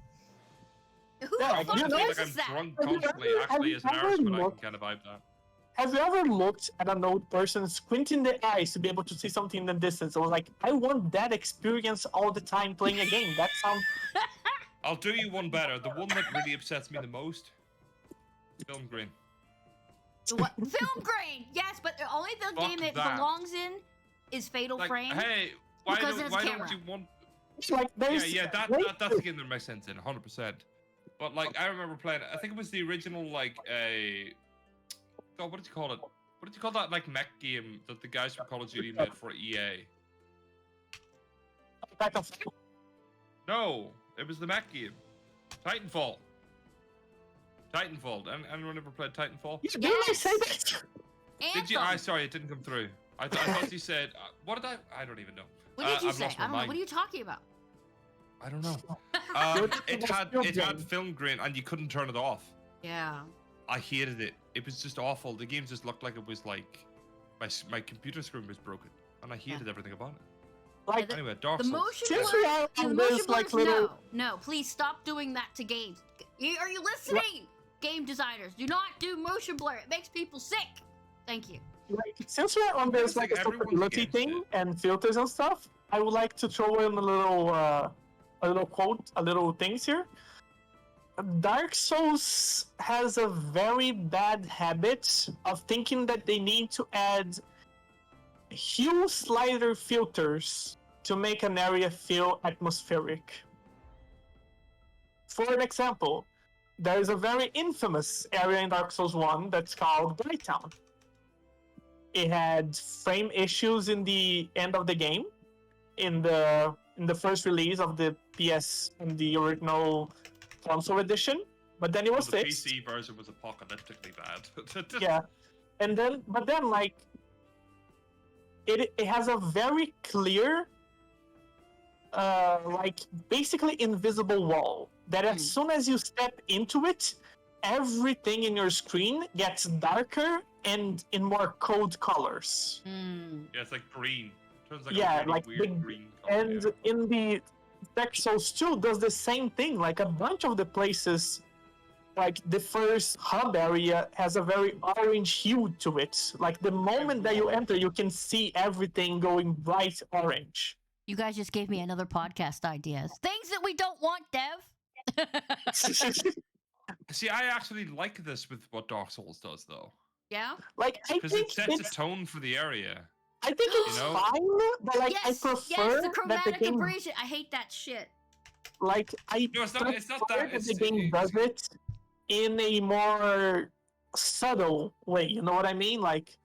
Who the fuck I feel like I'm that? drunk constantly, actually, as an Irishman, I can kind of vibe that. Have you ever looked at an old person squinting the eyes to be able to see something in the distance? I was like, I want that experience all the time playing a game. That sounds... I'll do you one better. The one that really upsets me the most, film grain. What? Film grain, yes, but only the game it belongs in is Fatal Frame. Hey, why don't you want? Like, that's the game that makes sense in 100%. But like, I remember playing. I think it was the original God, what did you call it? What did you call that like mech game that the guys from Call of Duty made for EA? No. It was the mech game. Titanfall. Anyone ever played Titanfall? Didn't I say that? Did you? Sorry, it didn't come through. I thought you said... what did I don't even know. What did you say? I don't know. What are you talking about? I don't know. It had film grain, and you couldn't turn it off. Yeah. I hated it. It was just awful. The game just looked like it was like... My computer screen was broken, and I hated everything about it. Like, anyway, Dark the Souls. motion blurs, no, please stop doing that to games. Are you listening? Game designers, do not do motion blur. It makes people sick. Thank you. Like, since we're on this like accessibility thing and filters and stuff, I would like to throw in a little quote, a little things here. Dark Souls has a very bad habit of thinking that they need to add hue slider filters to make an area feel atmospheric. For an example, there is a very infamous area in Dark Souls 1 that's called Graytown. It had frame issues in the end of the game, in the first release of the PS and the original console edition, but then it was the fixed. PC version was apocalyptically bad. Yeah, and then like it has a very clear, like basically invisible wall that as soon as you step into it, everything in your screen gets darker and in more cold colors. Yeah, it's like green. Turns like Yeah, a really like weird big, green color. and Yeah. in the Dark Souls 2 does the same thing. Like a bunch of the places, like the first hub area has a very orange hue to it. Like the moment that you enter, you can see everything going bright orange. You guys just gave me another podcast ideas. Things that we don't want, Dev. See, I actually like this with what Dark Souls does, though. Yeah? Like I Because it think sets a tone for the area. I think it's You know? fine, but like I yes, prefer the that the chromatic game, abrasion. I hate that shit. like I No, it's not prefer that. that the game does it in a more subtle way. You know what I mean? Like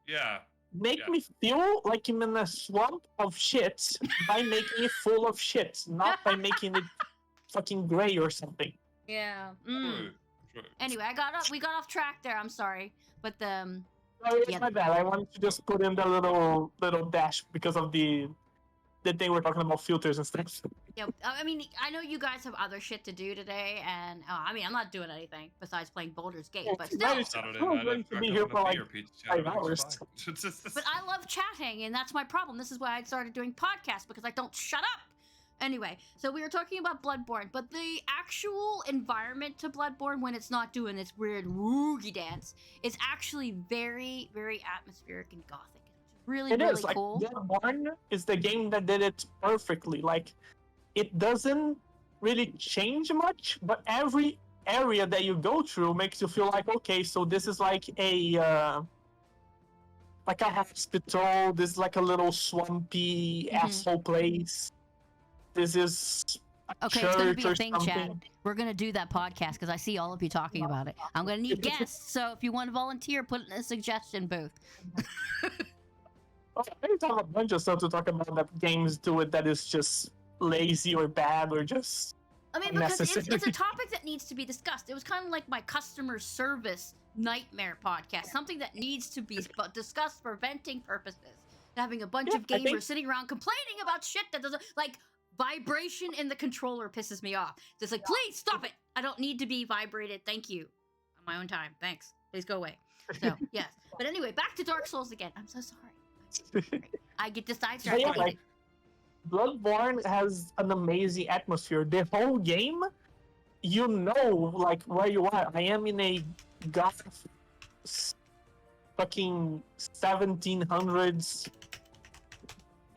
Yeah. make me feel like I'm in a swamp of shit by making it full of shit, not by making it fucking gray or something. Yeah. True. Anyway, we got off track there. I'm sorry, but the Sorry, it's Yeah. my bad. I wanted to just put in the little dash because of the thing we're talking about filters and stuff. yeah. I mean, I know you guys have other shit to do today, and I mean, I'm not doing anything besides playing Baldur's Gate, Yeah, but that still. is- Saturday I'm night, going to I be cracked here open for a like beer, pizza, 5 everything's hours. fine. But I love chatting, and that's my problem. This is why I started doing podcasts because I don't shut up. Anyway, so we were talking about Bloodborne, but the actual environment to Bloodborne, when it's not doing this weird woogie dance, is actually very, very atmospheric and gothic. It's really, It really is like cool. Bloodborne is the game that did it perfectly. Like it doesn't really change much, but every area that you go through makes you feel like, okay, so this is like a hospital. This is like a little swampy asshole place. This is a Okay, it's gonna be church a or thing, Chad. something. We're gonna do that podcast because I see all of you talking about it. I'm gonna need guests, so if you want to volunteer, put it in the suggestion booth. Oh, I can talk a bunch of stuff to talk about that games do it that is just lazy or bad or just I mean, because it's a unnecessary. topic that needs to be discussed. It was kind of like my customer service nightmare podcast, something that needs to be discussed for venting purposes. Having a bunch of I gamers think- sitting around complaining about shit that doesn't, like, vibration in the controller pisses me off. Just like, please stop it. I don't need to be vibrated. Thank you. On my own time. Thanks. Please go away. So, yes. But anyway, back to Dark Souls again. I'm so sorry. I get to But sidetracked. yeah, I get like it. Bloodborne has an amazing atmosphere. The whole game, you know, like where you are. I am in a goth, fucking 1700s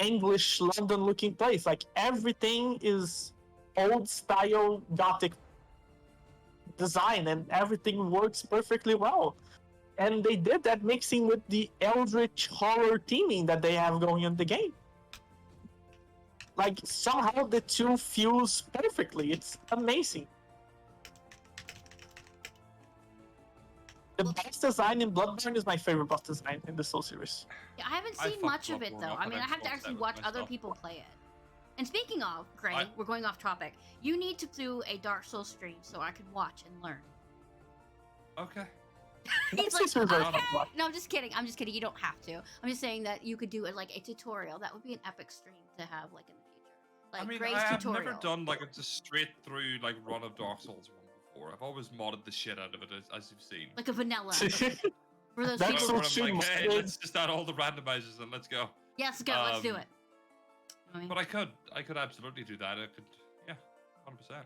English London-looking place. Like everything is old style Gothic design, and everything works perfectly well. And they did that mixing with the eldritch horror theming that they have going in the game. Like somehow the two fuse perfectly. It's amazing. The boss design in Bloodborne is my favorite boss design in the Soul series. Yeah, I haven't I seen fucked much of it Bloodborne though. up I and mean, I I have to just actually upset watch with other myself. people play it. And speaking of, Gray, I- we're going off topic. You need to do a Dark Souls stream so I can watch and learn. Okay. He's That's like, just very okay. fun to watch. No, I'm just kidding. I'm just kidding. You don't have to. I'm just saying that you could do like a tutorial. That would be an epic stream to have like in the future. Like I mean, Gray's I have tutorial. never done like a just straight through like run of Dark Souls 1 before. I've always modded the shit out of it, as you've seen. Like a vanilla. For those Dark people. Where Souls I'm like, should hey, mod- let's just add all the randomizers and let's go. Yes, go. Let's do Um, it. I mean, But I could absolutely do that. I could, yeah, 100%.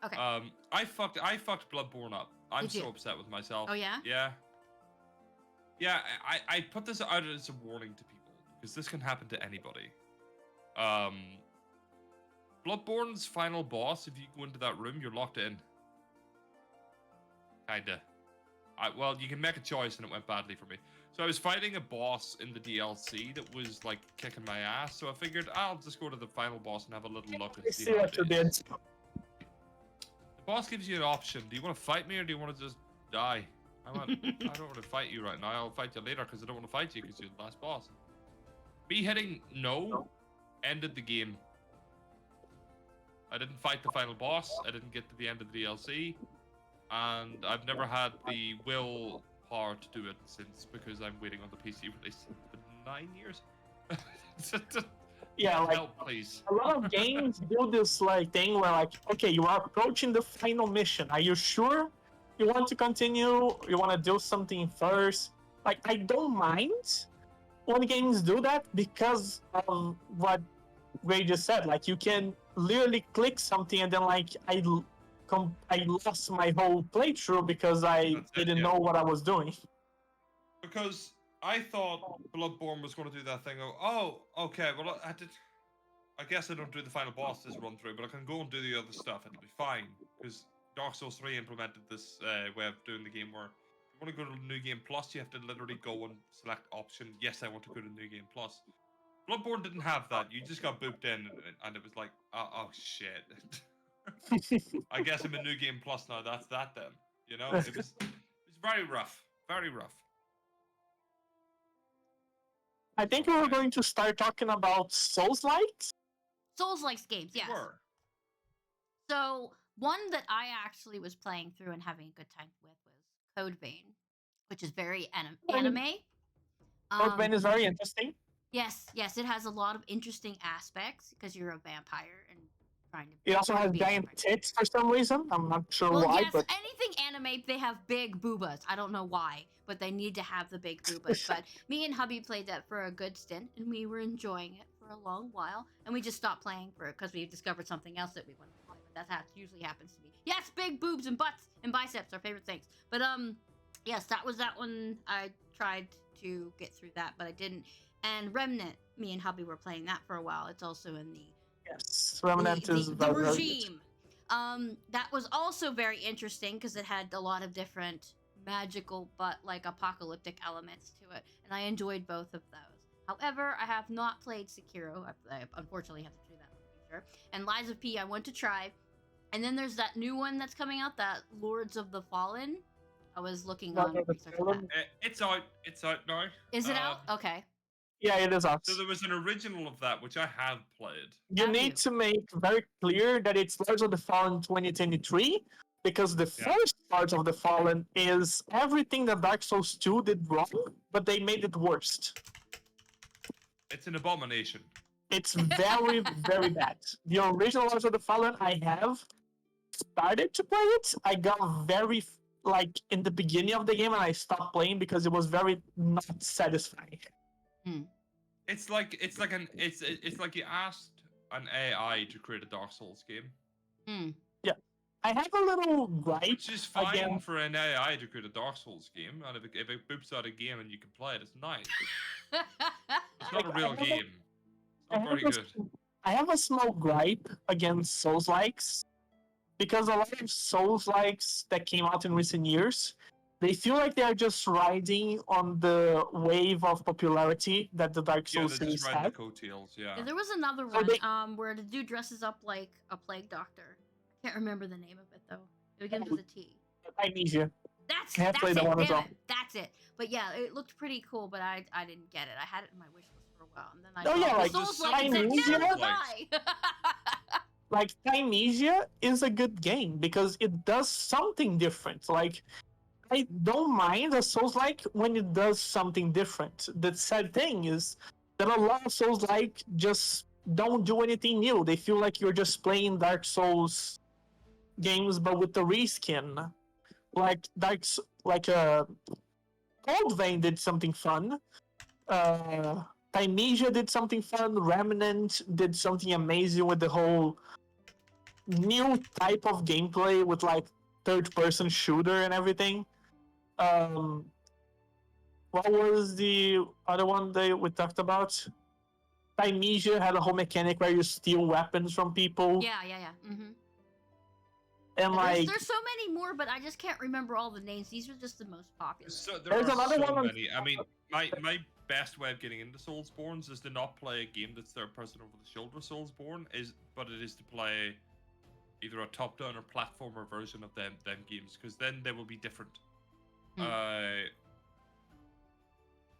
okay. I fucked Bloodborne up. I'm Did you? so upset with myself. Oh, yeah? Yeah. Yeah, I put this out as a warning to people because this can happen to anybody. Bloodborne's final boss, if you go into that room, you're locked in. Kinda. Well, you can make a choice, and it went badly for me. So I was fighting a boss in the DLC that was like kicking my ass. So I figured I'll just go to the final boss and have a little look I and see see how what you it did. is. The boss gives you an option. Do you want to fight me or do you want to just die? I don't want to fight you right now. I'll fight you later because I don't want to fight you because you're the last boss. Me hitting no ended the game. I didn't fight the final boss. I didn't get to the end of the DLC, and I've never had the will power to do it since because I'm waiting on the PC release. It's been 9 years. Yeah, like Help, please. a lot of games do this like thing where like, okay, you are approaching the final mission. Are you sure you want to continue? You want to do something first? Like, I don't mind when games do that because of what Ray just said. Like, you can literally click something and then like I lost my whole playthrough because I That's it, didn't yeah. know what I was doing. Because I thought Bloodborne was going to do that thing of, oh, okay, well, I guess I don't do the final boss this run through, but I can go and do the other stuff. It'll be fine. Because Dark Souls 3 implemented this way of doing the game where if you want to go to New Game Plus, you have to literally go and select option, yes, I want to go to New Game Plus. Bloodborne didn't have that. You just got booped in, and it was like, oh shit. I guess I'm in New Game Plus now. That's that then. You know, it was very rough. Very rough. I think we were going to start talking about Souls-likes. Souls-like games, yes. So one that I actually was playing through and having a good time with was Code Vein, which is very anime. Code Vein is very interesting. Yes, it has a lot of interesting aspects because you're a vampire and trying to. It also has be a giant vampire. tits for some reason. I'm not sure Well, why, yes, but anything anime, they have big boobas. I don't know why, but they need to have the big boobas. But me and hubby played that for a good stint, and we were enjoying it for a long while, and we just stopped playing for it because we discovered something else that we wanted to play. But that's how it usually happens to me. Yes, big boobs and butts and biceps are favorite things. But yes, that was that one. I tried to get through that, but I didn't. And Remnant, me and hubby were playing that for a while. It's also in the Remnant is the very regime. That was also very interesting because it had a lot of different magical but like apocalyptic elements to it, and I enjoyed both of those. However, I have not played Sekiro. I unfortunately have to do that in the future. And Lies of P, I want to try. And then there's that new one that's coming out, that Lords of the Fallen. I was looking on research for that. It's out. It's out now. Is it out? Okay. Yeah, it is out. So there was an original of that, which I have played. You need to make very clear that it's Lords of the Fallen 2023, because the first part of the Fallen is everything that Dark Souls 2 did wrong, but they made it worse. It's an abomination. It's very, very bad. The original Lords of the Fallen, I have started to play it. I got very, like, in the beginning of the game, and I stopped playing because it was very not satisfying. It's like you asked an AI to create a Dark Souls game. Yeah, I have a little gripe. Which is fine for an AI to create a Dark Souls game, and if it boops out a game and you can play it, it's nice. It's not a real game. It's not very good. I have a small gripe against Souls-likes, because a lot of Souls-likes that came out in recent years, they feel like they are just riding on the wave of popularity that the Dark Souls series had. The coattails, yeah. There was another one where the dude dresses up like a plague doctor. I can't remember the name of it though. It begins with a T. Amnesia. That's it. That's it. But yeah, it looked pretty cool, but I didn't get it. I had it in my wish list for a while, and then I like Amnesia is a good game because it does something different. Like, I don't mind a Souls-like when it does something different. The sad thing is that a lot of Souls-like just don't do anything new. They feel like you're just playing Dark Souls games, but with the reskin. Like Cold Vein did something fun. Amnesia did something fun. Remnant did something amazing with the whole new type of gameplay with like third-person shooter and everything. What was the other one that we talked about? Amnesia had a whole mechanic where you steal weapons from people. Yeah. And like, there's so many more, but I just can't remember all the names. These are just the most popular. There's another one. Many. I mean, my best way of getting into Soulsborne is to not play a game that's third-person over-the-shoulder Soulsborne, but it is to play either a top-down or platformer version of them games, because then they will be different.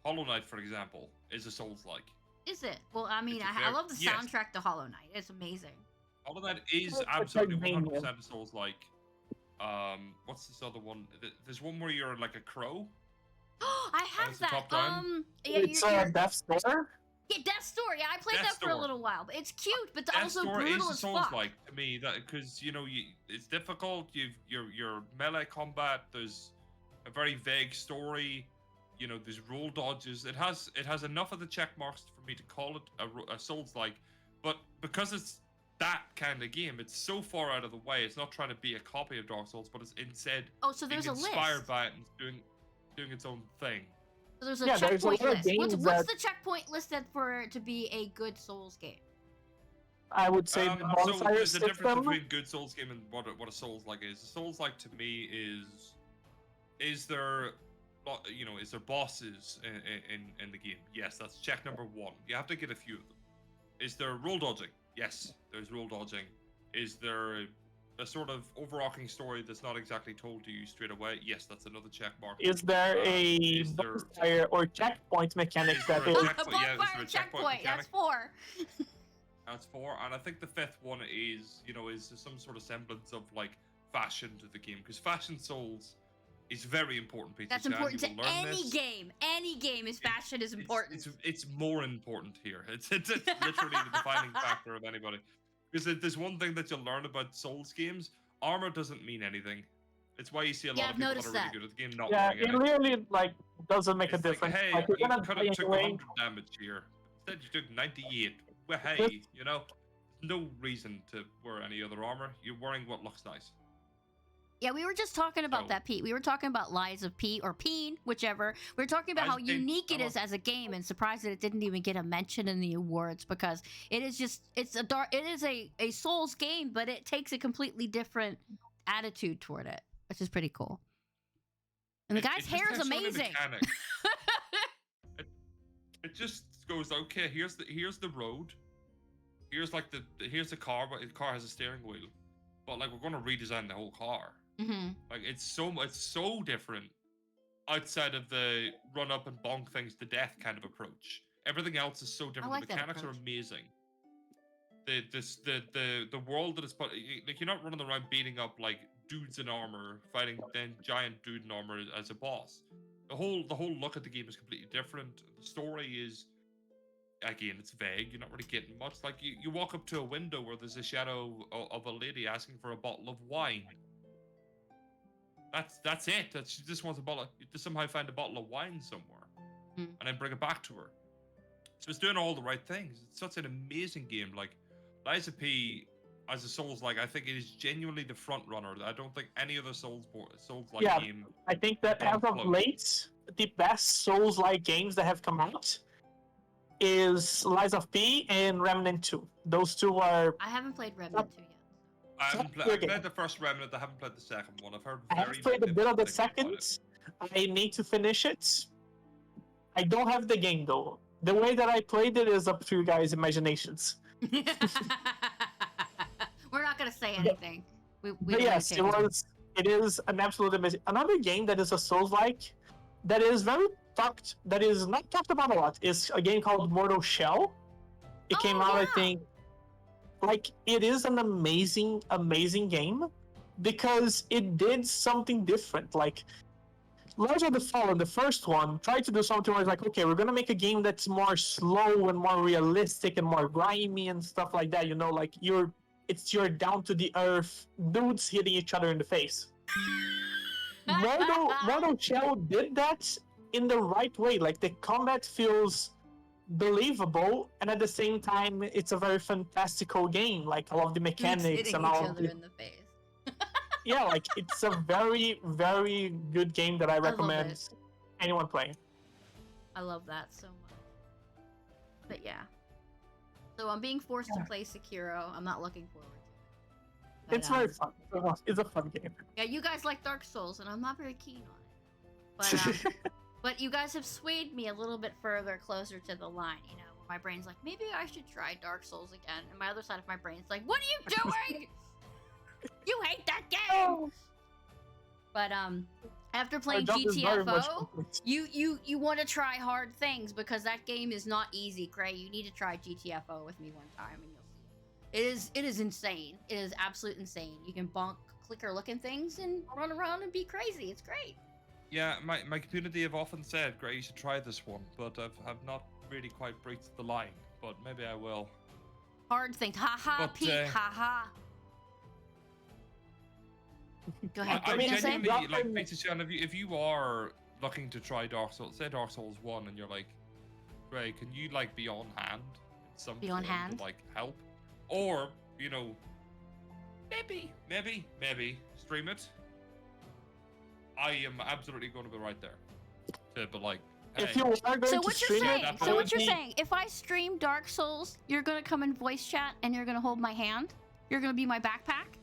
Hollow Knight, for example, is a Souls-like. Is it? Well, I mean, I love the soundtrack to Hollow Knight. It's amazing. All of that is It's like absolutely Mania. 100% Souls like. What's this other one? There's one where you're like a crow. I And have it's a that. top-down? Yeah, It's you're Death's Door. yeah, Death's Door. Yeah, I played Death's that for a Door. little while, but it's cute, but it's Death's also Door is brutal a as Souls fuck. like to me, that because you know it's difficult. Your melee combat. There's a very vague story. You know, there's rule dodges. It has enough of the check marks for me to call it a Souls like, but because it's that kind of game, it's so far out of the way. It's not trying to be a copy of Dark Souls, but it's instead Oh, so there's a being list. inspired by it and doing its own thing. So there's a Yeah, there's a checkpoint lot of list. What's games the checkpoint listed for it to be a good Souls game? I would say So bonfire there's a difference system. between good Souls game and what a Souls like is. A Souls like to me is there bosses in the game? Yes, that's check number one. You have to get a few of them. Is there rule dodging? Yes, there's rule dodging. Is there a sort of overarching story that's not exactly told to you straight away? Yes, that's another check mark. Is there a Is there- bonfire or checkpoint mechanic Is that there a is? checkpoint? Yeah, is there Bonfire a checkpoint checkpoint. That's mechanic? 4. That's 4, and I think the 5th one is some sort of semblance of like fashion to the game, because fashion Souls is very important piece. That's of design. important to You will learn any this. game. Any game is fashion is important. It's more important here. It's literally the defining factor of anybody. Because if there's one thing that you'll learn about Souls games, armor doesn't mean anything. It's why you see a lot Yeah, of I've people that noticed are really that. good at the game not Yeah, wearing it anything. really like doesn't make It's a like, difference. hey, Like, you're you gonna could play have took anyway. 100 damage here. Instead, you took 98. Well, hey, you know, no reason to wear any other armor. You're wearing what looks nice. Yeah, we were just talking about So- that, Pete. We were talking about Lies of P or Peen, whichever. We were talking about Lies how of P. unique it I is love- as a game, and surprised that it didn't even get a mention in the awards, because it is a Souls game, but it takes a completely different attitude toward it, which is pretty cool. And the guy's just hair is has so many amazing. mechanics. It just goes, okay, here's the road. Here's the car, but the car has a steering wheel. But like, we're gonna redesign the whole car. Mm-hmm. Like, it's so different outside of the run up and bonk things to death kind of approach. Everything else is so different. like The that mechanics are approach. amazing. The world that is put, like, you're not running around beating up like dudes in armor, fighting then giant dude in armor as a boss. The whole look at the game is completely different. The story is, again, it's vague. You're not really getting much. Like, you walk up to a window where there's a shadow of a lady asking for a bottle of wine. That's it. She just wants a bottle. To somehow find a bottle of wine somewhere, and then bring it back to her. So it's doing all the right things. It's such an amazing game. Like, Lies of P as a Souls like, I think it is genuinely the front runner. I don't think any other Souls like Yeah. game. I think that as of late, the best Souls-like games that have come out is Lies of P and Remnant 2. Those two are. I haven't played Remnant 2 yet. I haven't Top I've tier played the first Remnant. I haven't played the second one. I've heard I very have played a bit of the mixed things about second. it. I need to finish it. I don't have the game though. The way that I played it is up to you guys' imaginations. We're not gonna say anything. We But don't yes, take it. it is an absolute amazing. Another game that is a Souls-like, that is very that is not talked about a lot, is a game called Mortal Shell. It came out, I yeah. think. Like, it is an amazing, amazing game because it did something different. Like, Rise of the Fallen, the first one, tried to do something where it's like, okay, we're gonna make a game that's more slow and more realistic and more grimy and stuff like that. You know, like it's your down to the earth dudes hitting each other in the face. Mortal Shell did that in the right way. Like, the combat feels believable, and at the same time, it's a very fantastical game. Like, all of the Dudes mechanics hitting and each all of other the in the face. yeah, like, it's a very, very good game that I love recommend it. anyone playing. I love that so much. But yeah. So I'm being forced to play Sekiro. I'm not looking forward to it. But, It's very fun. It's a fun game. Yeah, you guys like Dark Souls, and I'm not very keen on it. But but you guys have swayed me a little bit further closer to the line, you know. My brain's like, maybe I should try Dark Souls again. And my other side of my brain's like, what are you doing? You hate that game! But after playing Our job is very much GTFO, complete. you want to try hard things because that game is not easy, Gray. You need to try GTFO with me one time and you'll see. It is insane. It is absolute insane. You can bonk clicker looking things and run around and be crazy. It's great. Yeah, my community have often said, Gray, you should try this one, but I've not really quite breached the line. But maybe I will. Hard thing. Ha ha, Pete. Ha ha. Go ahead. I What were you gonna say? genuinely, like, Peter, if you are looking to try Dark Souls, say Dark Souls 1, and you're like, Gray, can you, like, be on hand? Be on hand? To, like, help? Or, you know, maybe stream it. I am absolutely going to be right there. But like, hey. If you are going to stream it, so what you're saying, if I stream Dark Souls, you're gonna come in voice chat and you're gonna hold my hand? You're gonna be my backpack?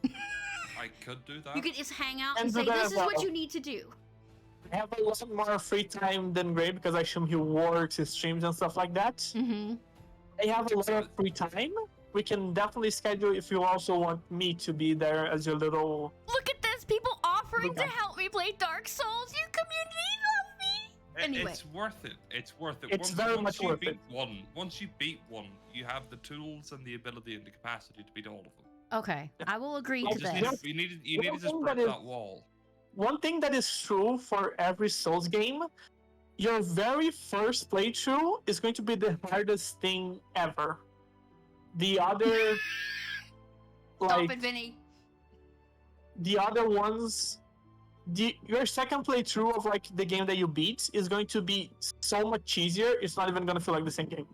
I could do that. You could just hang out and say, this is what you need to do. I have a lot more free time than Gray because I assume he works, his streams and stuff like that. Mm-hmm. I have a lot of free time. We can definitely schedule if you also want me to be there as your little... Look at this! People offering to help me play Dark Souls! Your community love me! Anyway. It's worth it. It's worth it. It's very much worth it. Once you beat one, you have the tools and the ability and the capacity to beat all of them. Okay, I will agree to this. You need to just break that wall. One thing that is true for every Souls game, your very first playthrough is going to be the hardest thing ever. The other, Stop it, Vinny. The other ones, your second playthrough of like the game that you beat is going to be so much easier. It's not even going to feel like the same game.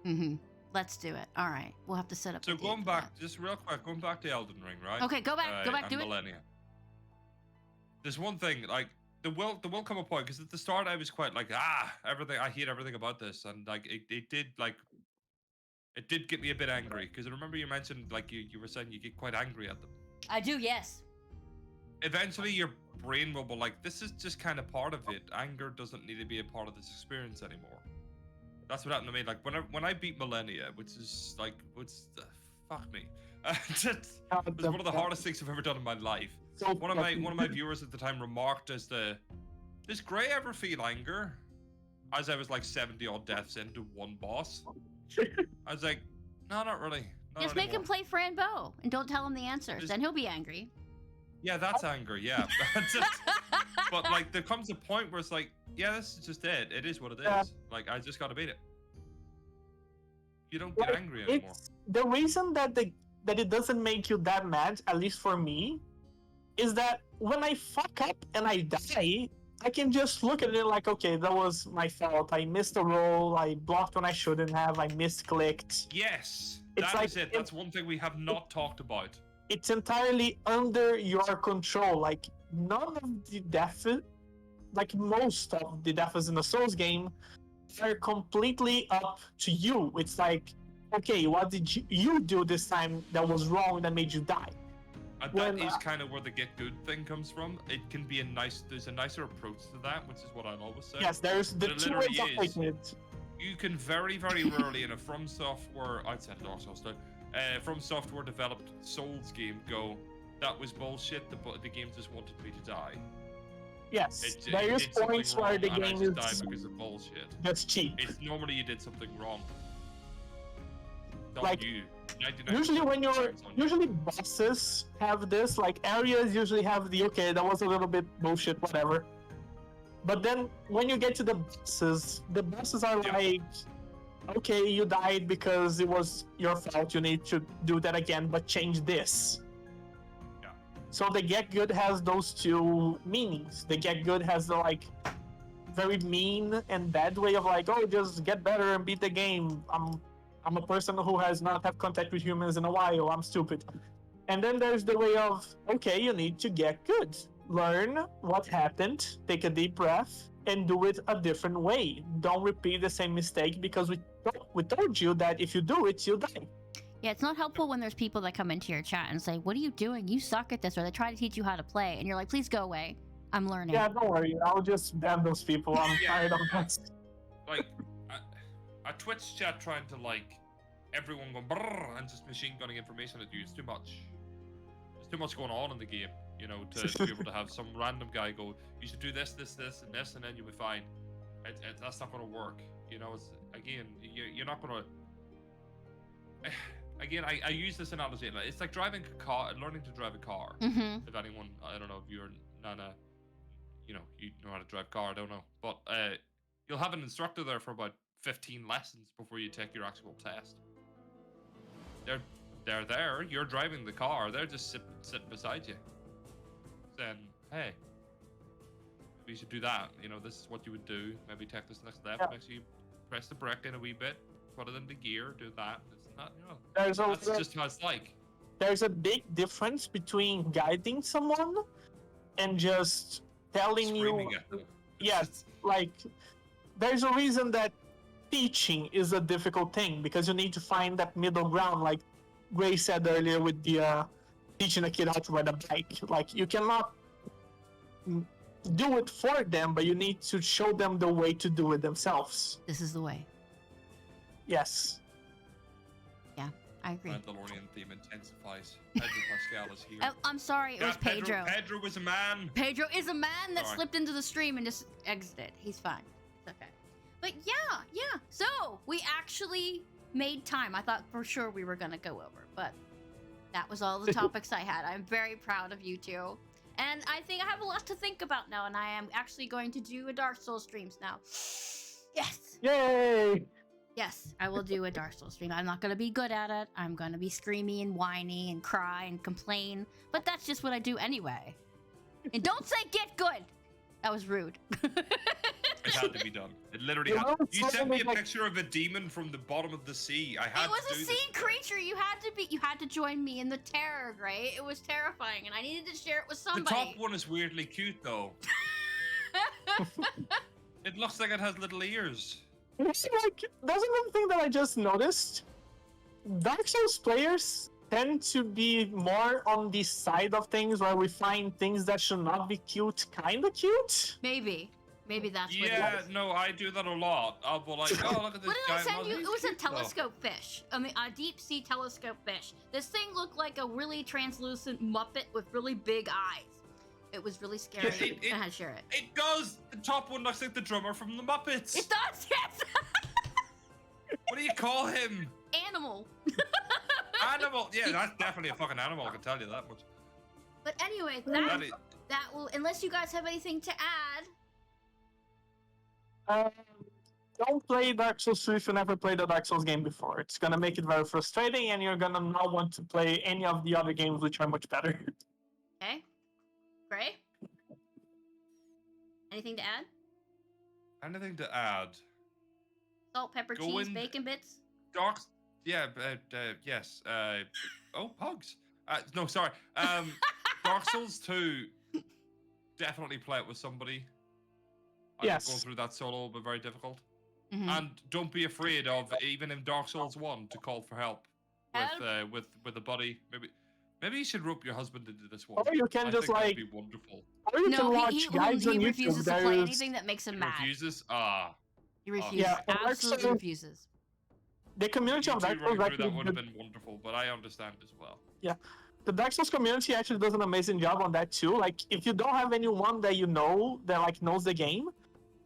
Mm-hmm. Let's do it. All right, we'll have to set up. So going back, just real quick, going back to Elden Ring, right? Okay, go back, do it. Millennia. There's one thing, like there will come a point because at the start I was quite like everything. I hate everything about this, and like it did get me a bit angry because I remember you mentioned like you were saying you get quite angry at them. I do, yes. Eventually your brain will be like, this is just kind of part of it. Anger doesn't need to be a part of this experience anymore. That's what happened to me. Like when I beat Millennia, which is like, fuck me. It was one of the hardest things I've ever done in my life. One of my viewers at the time remarked as does Gray ever feel anger? As I was like 70 odd deaths into one boss. I was like, no, not really. Just make him play Frambeau and don't tell him the answers. Then he'll be angry. Yeah, that's anger, yeah. But like there comes a point where it's like, yeah, this is just it. It is what it is. Like I just gotta beat it. You don't get angry anymore. The reason that it doesn't make you that mad, at least for me, is that when I fuck up and I die, I can just look at it like, okay, that was my fault. I missed a roll. I blocked when I shouldn't have. I misclicked. Yes, that's it. That's one thing we have not talked about. It's entirely under your control. Like none of the deaths, like most of the deaths in a Souls game, are completely up to you. It's like, okay, what did you do this time that was wrong that made you die? And that is kind of where the get good thing comes from. It can be there's a nicer approach to that, which is what I'll always say. Yes, there's the two ways of taking it. You can very, very rarely in a From Software, I'd say Dark Souls now, From Software developed Souls game go, that was bullshit, the game just wanted me to die. Yes, there is points where the game is die because of bullshit. That's cheap. It's normally you did something wrong. Not like you. Usually bosses have this, like areas usually have the okay, that was a little bit bullshit, whatever. But then when you get to the bosses are like, okay, you died because it was your fault, you need to do that again, but change this. Yeah. So the get good has those two meanings. The get good has the like very mean and bad way of like, oh, just get better and beat the game. I'm a person who has not had contact with humans in a while. I'm stupid. And then there's the way of, okay, you need to get good. Learn what happened, take a deep breath, and do it a different way. Don't repeat the same mistake because we told you that if you do it, you'll die. Yeah, it's not helpful when there's people that come into your chat and say, what are you doing? You suck at this. Or they try to teach you how to play. And you're like, please go away. I'm learning. Yeah, don't worry. I'll just ban those people. I'm tired of that. Like, a Twitch chat trying to like everyone going brrr and just machine gunning information at you. It's too much. There's too much going on in the game, you know, to be able to have some random guy go, you should do this, this, this, and this, and then you'll be fine. That's not going to work. You know, it's again, you're not going to. again, I use this analogy. It's like driving a car, learning to drive a car. Mm-hmm. If anyone, I don't know if you're Nana, you know how to drive a car. I don't know, but you'll have an instructor there for about 15 lessons before you take your actual test. They're there. You're driving the car. They're just sitting beside you, saying, "Hey, maybe you should do that. You know, this is what you would do. Maybe take this next step. Make sure you press the brake in a wee bit, put it into gear, do that. It's not, you know, that's just how it's like." There's a big difference between guiding someone and just telling Screaming you. at them. Yes, like there's a reason that teaching is a difficult thing because you need to find that middle ground, like Gray said earlier with the teaching a kid how to ride a bike. Like you cannot do it for them, but you need to show them the way to do it themselves. This is the way. Yes. Yeah, I agree. Mandalorian theme intensifies. Pedro Pascal is here. I'm sorry, it was Pedro. Pedro was a man. Pedro is a man that Sorry. slipped into the stream and just exited. He's fine. It's okay. But yeah. So we actually made time. I thought for sure we were gonna go over, but that was all the topics I had. I'm very proud of you two. And I think I have a lot to think about now, and I am actually going to do a Dark Souls streams now. Yes! Yay! Yes, I will do a Dark Souls stream. I'm not going to be good at it. I'm going to be screamy and whiny and cry and complain. But that's just what I do anyway. And don't say get good! That was rude. It had to be done. It literally You had know, to. You it's sent me a like- picture of a demon from the bottom of the sea. I had It was to a do sea this. creature. You had to join me in the terror, right? It was terrifying, and I needed to share it with The somebody. top one is weirdly cute though. It looks like it has little ears. It's like, there's another thing that I just noticed. Dark Souls players tend to be more on the side of things where we find things that should not be cute, kinda cute. Maybe that's what Yeah, it is. no, I do that a lot. I'll be like, oh, look at this What did I giant send mouth. you? He's It was a cute, though. telescope fish. I mean, a deep sea telescope fish. This thing looked like a really translucent Muppet with really big eyes. It was really scary. it- I had to share it. It does. The top one looks like the drummer from the Muppets. It does, yes! What do you call him? Animal. Animal. Yeah, that's definitely a fucking animal. I can tell you that much. But anyway, That is- that will, unless you guys have anything to add. Don't play Dark Souls 2 if you never played a Dark Souls game before. It's gonna make it very frustrating, and you're gonna not want to play any of the other games which are much better. Okay. Gray? Anything to add? Anything to add? Salt, pepper, Go cheese, in- bacon bits? Dark. Yeah. Yes. Oh, pugs. No, sorry. Dark Souls 2. Definitely play it with somebody. I Yes. think going through that solo will be very difficult. Mhm. And don't be afraid of, even in Dark Souls 1, to call for help with a buddy. Maybe you should rope your husband into this one. Or you can I just think like, that'd be wonderful. or you can No, watch he guides on YouTube. refuses to play There's- anything that makes him He mad. refuses. He refuses. Yeah, and Absolutely actually- refuses. The community You of two Dark Souls running through actually that would have did- been wonderful, but I understand as well. the Dark Souls community actually does an amazing job on that too. Like, if you don't have anyone that you know that like knows the game,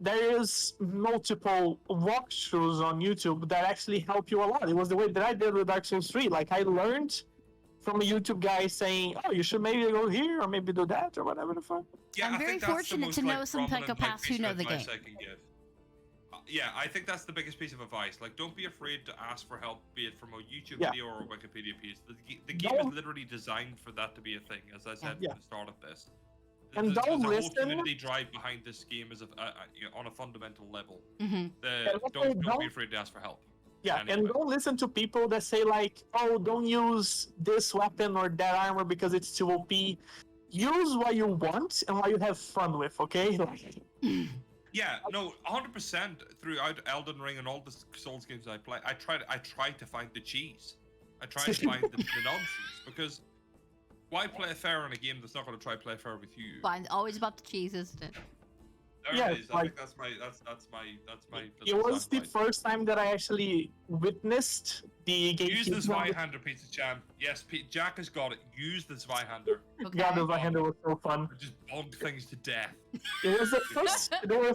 there is multiple walkthroughs on YouTube that actually help you a lot. It was the way that I did with Dark Souls 3. Like, I learned from a YouTube guy saying, "Oh, you should maybe go here or maybe do that or whatever the fuck." Yeah, I'm I very think that's the fortunate most, to know some prominent, psychopaths who piece of know the advice game. I can give. Yeah, I think that's the biggest piece of advice. Like, don't be afraid to ask for help, be it from a YouTube Yeah. video or a Wikipedia piece. The game Don't- is literally designed for that to be a thing, as I said Yeah. at the start of this. And There's don't a whole listen- community drive behind this game as on a fundamental level. Mm-hmm. Don't don't- be afraid to ask for help. Yeah, and Anyway. don't listen to people that say like, "Oh, don't use this weapon or that armor because it's too OP." Use what you want and what you have fun with, okay? Like, Yeah, no, 100% throughout Elden Ring and all the Souls games I play, I try to find the cheese. I try to find the nonsense, because why play fair in a game that's not going to try play fair with you? Fine. Always about the cheese, isn't it? There Yeah, it is. I like- think that's my it was the soundbite. first time that I actually witnessed the game. Use the Zweihander, Pizza Chan. Yes, Jack has got it. Use the Zweihander. Okay. Yeah, the Zweihander was so fun. Just bog things to death. It was the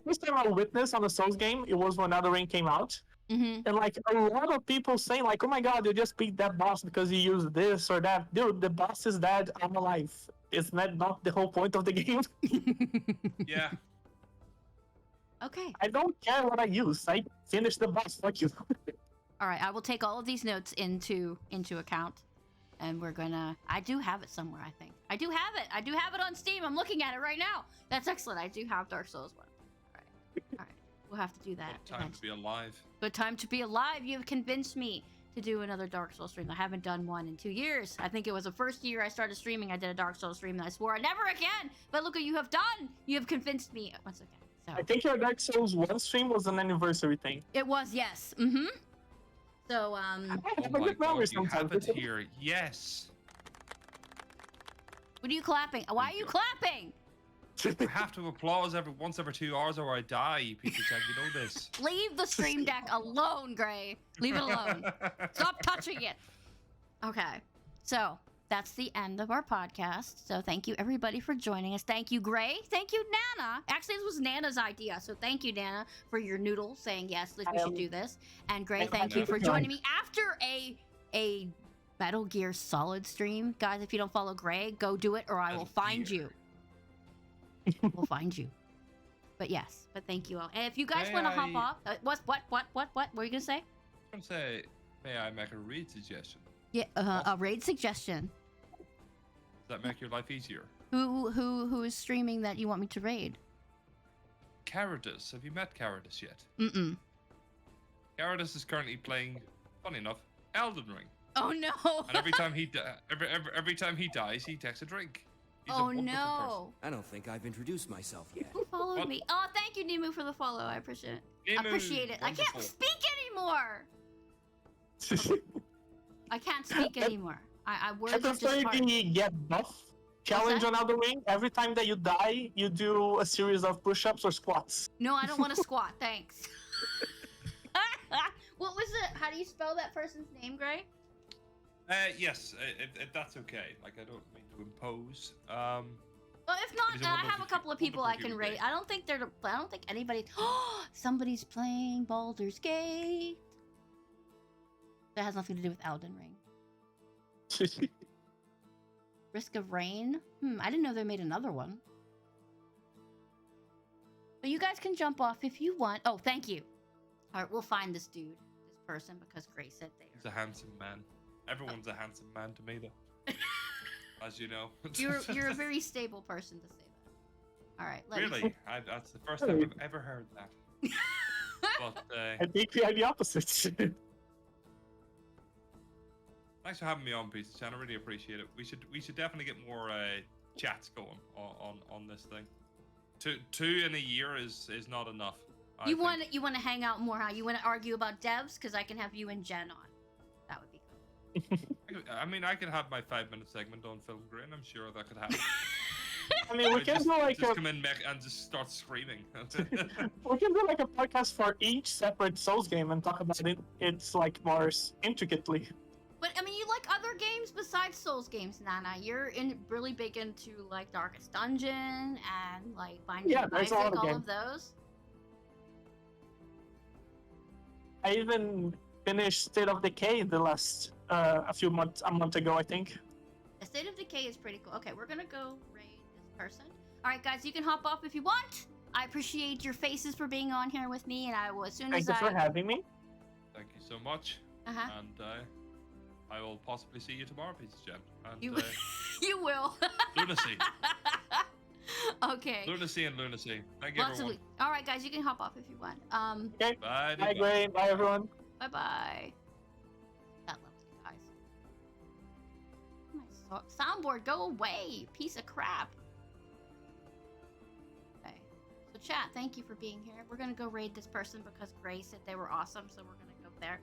first time I witnessed on a Souls game. It was when Elden Ring came out. Mm-hmm. And like a lot of people saying like, "Oh my god, you just beat that boss because you used this or that." Dude, the boss is dead. I'm alive. Isn't that not the whole point of the game? Yeah. Okay. I don't care what I use. I finished the boss. Fuck you. All right. I will take all of these notes into account, and we're gonna. I do have it somewhere. I think I do have it. I do have it on Steam. I'm looking at it right now. That's excellent. I do have Dark Souls 1. All right. All right. We'll have to do that. What time to be alive. Good time to be alive. You've convinced me to do another Dark Souls stream. I haven't done one in 2 years. I think it was the first year I started streaming, I did a Dark Souls stream, and I swore never again. But look what you have done. You have convinced me once again. So I think your Dark Souls 1 stream was an anniversary thing. it was, yes. Mm-hmm. So I Oh have a my good memory god, you have sometimes. it here. Yes. what are you clapping? Why are you clapping? I have to applause once every 2 hours or I die, you piece of shit. You know this. Leave the stream deck alone, Gray. Leave it alone. Stop touching it. Okay. So that's the end of our podcast. So thank you everybody for joining us. Thank you, Gray. Thank you, Nana. Actually, this was Nana's idea. So thank you, Nana, for your noodle saying yes, we should do this. And Gray, thank you for joining me after a Metal Gear Solid stream. Guys, if you don't follow Gray, go do it or I will find you. We'll find you. But yes, but thank you all. And if you guys want to hop off, what were you gonna say? I was gonna say, may I make a raid suggestion? Yeah, a raid suggestion. Does that make your life easier? Who is streaming that you want me to raid? Caradus. Have you met Caradus yet? Mm-mm. Caradus is currently playing, funny enough, Elden Ring. Oh no! And every time every time he dies, he takes a drink. He's a Oh wonderful no! I don't think I've introduced myself yet. Who followed What? me? Oh, thank you, Nemu, for the follow. I appreciate it. Nemu, Appreciate it. I wonderful. can't speak anymore. I can't speak anymore. I words At are the just hard. the get buff challenge that? on Elden Ring, every time that you die, you do a series of push-ups or squats. No, I don't want to squat. Thanks. What was it? How do you spell that person's name, Gray? Yes, if that's okay. Like, I don't mean to impose. Well, if not, He's a I have a wonderful couple of people I can human rate. being. I don't think anybody. Somebody's playing Baldur's Gate. That has nothing to do with Elden Ring. Risk of Rain. I didn't know they made another one. But you guys can jump off if you want. Oh, thank you. All right, we'll find this dude, this person, because Gray said they He's a handsome man. Everyone's a handsome man to me, though. As you know. You're a very stable person to say that. All right, let me. Really? That's the first time I've ever heard that. But I think we are the opposites. thanks for having me on, Pizza Chan. I really appreciate it. We should definitely get more chats going on this thing. Two in a year is not enough. You want to hang out more, huh? You want to argue about devs? Because I can have you and Jen on. That would be cool. I mean, I could have my 5-minute segment on Film Grain. I'm sure that could happen. I mean, we can just, do like just a come in and just start screaming. we can do like a podcast for each separate Souls game and talk about it. It's like more intricately. But I mean, you like other games besides Souls games, Nana. You're really big into like Darkest Dungeon and like Binding of there's a Isaac, lot of all games. of those. I even finished State of Decay the last a month ago, I think. The State of Decay is pretty cool. Okay, we're gonna go raid this person. All right, guys, you can hop off if you want. I appreciate your faces for being on here with me, and I will as soon Thank as you for having me. Thank you so much. And I will possibly see you tomorrow, Pizza Jen. And You you will. lunacy. Okay. Lunacy and lunacy. Thank you, Lots of everyone. all right, guys, you can hop off if you want. Okay. Bye. Bye, Gray. Bye, everyone. Bye bye. That lovely, guys. My soundboard, go away, piece of crap. Okay. So chat, thank you for being here. We're gonna go raid this person because Gray said they were awesome, so we're gonna go there.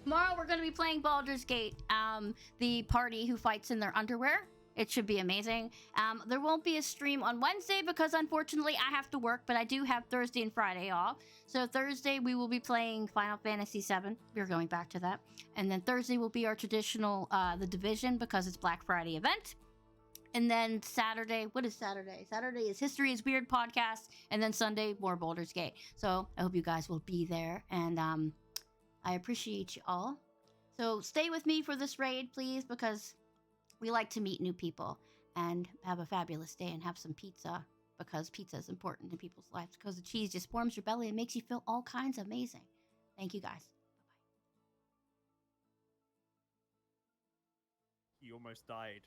Tomorrow we're gonna be playing Baldur's Gate. The party who fights in their underwear. It should be amazing. There won't be a stream on Wednesday because unfortunately I have to work, but I do have Thursday and Friday off. So Thursday we will be playing Final Fantasy VII. We're going back to that. And then Thursday will be our traditional The Division because it's Black Friday event. And then Saturday, what is Saturday? Saturday is History is Weird podcast. And then Sunday, more Baldur's Gate. So I hope you guys will be there. And I appreciate you all. So stay with me for this raid, please, because we like to meet new people. And have a fabulous day and have some pizza, because pizza is important in people's lives, because the cheese just warms your belly and makes you feel all kinds of amazing. Thank you, guys. He almost died.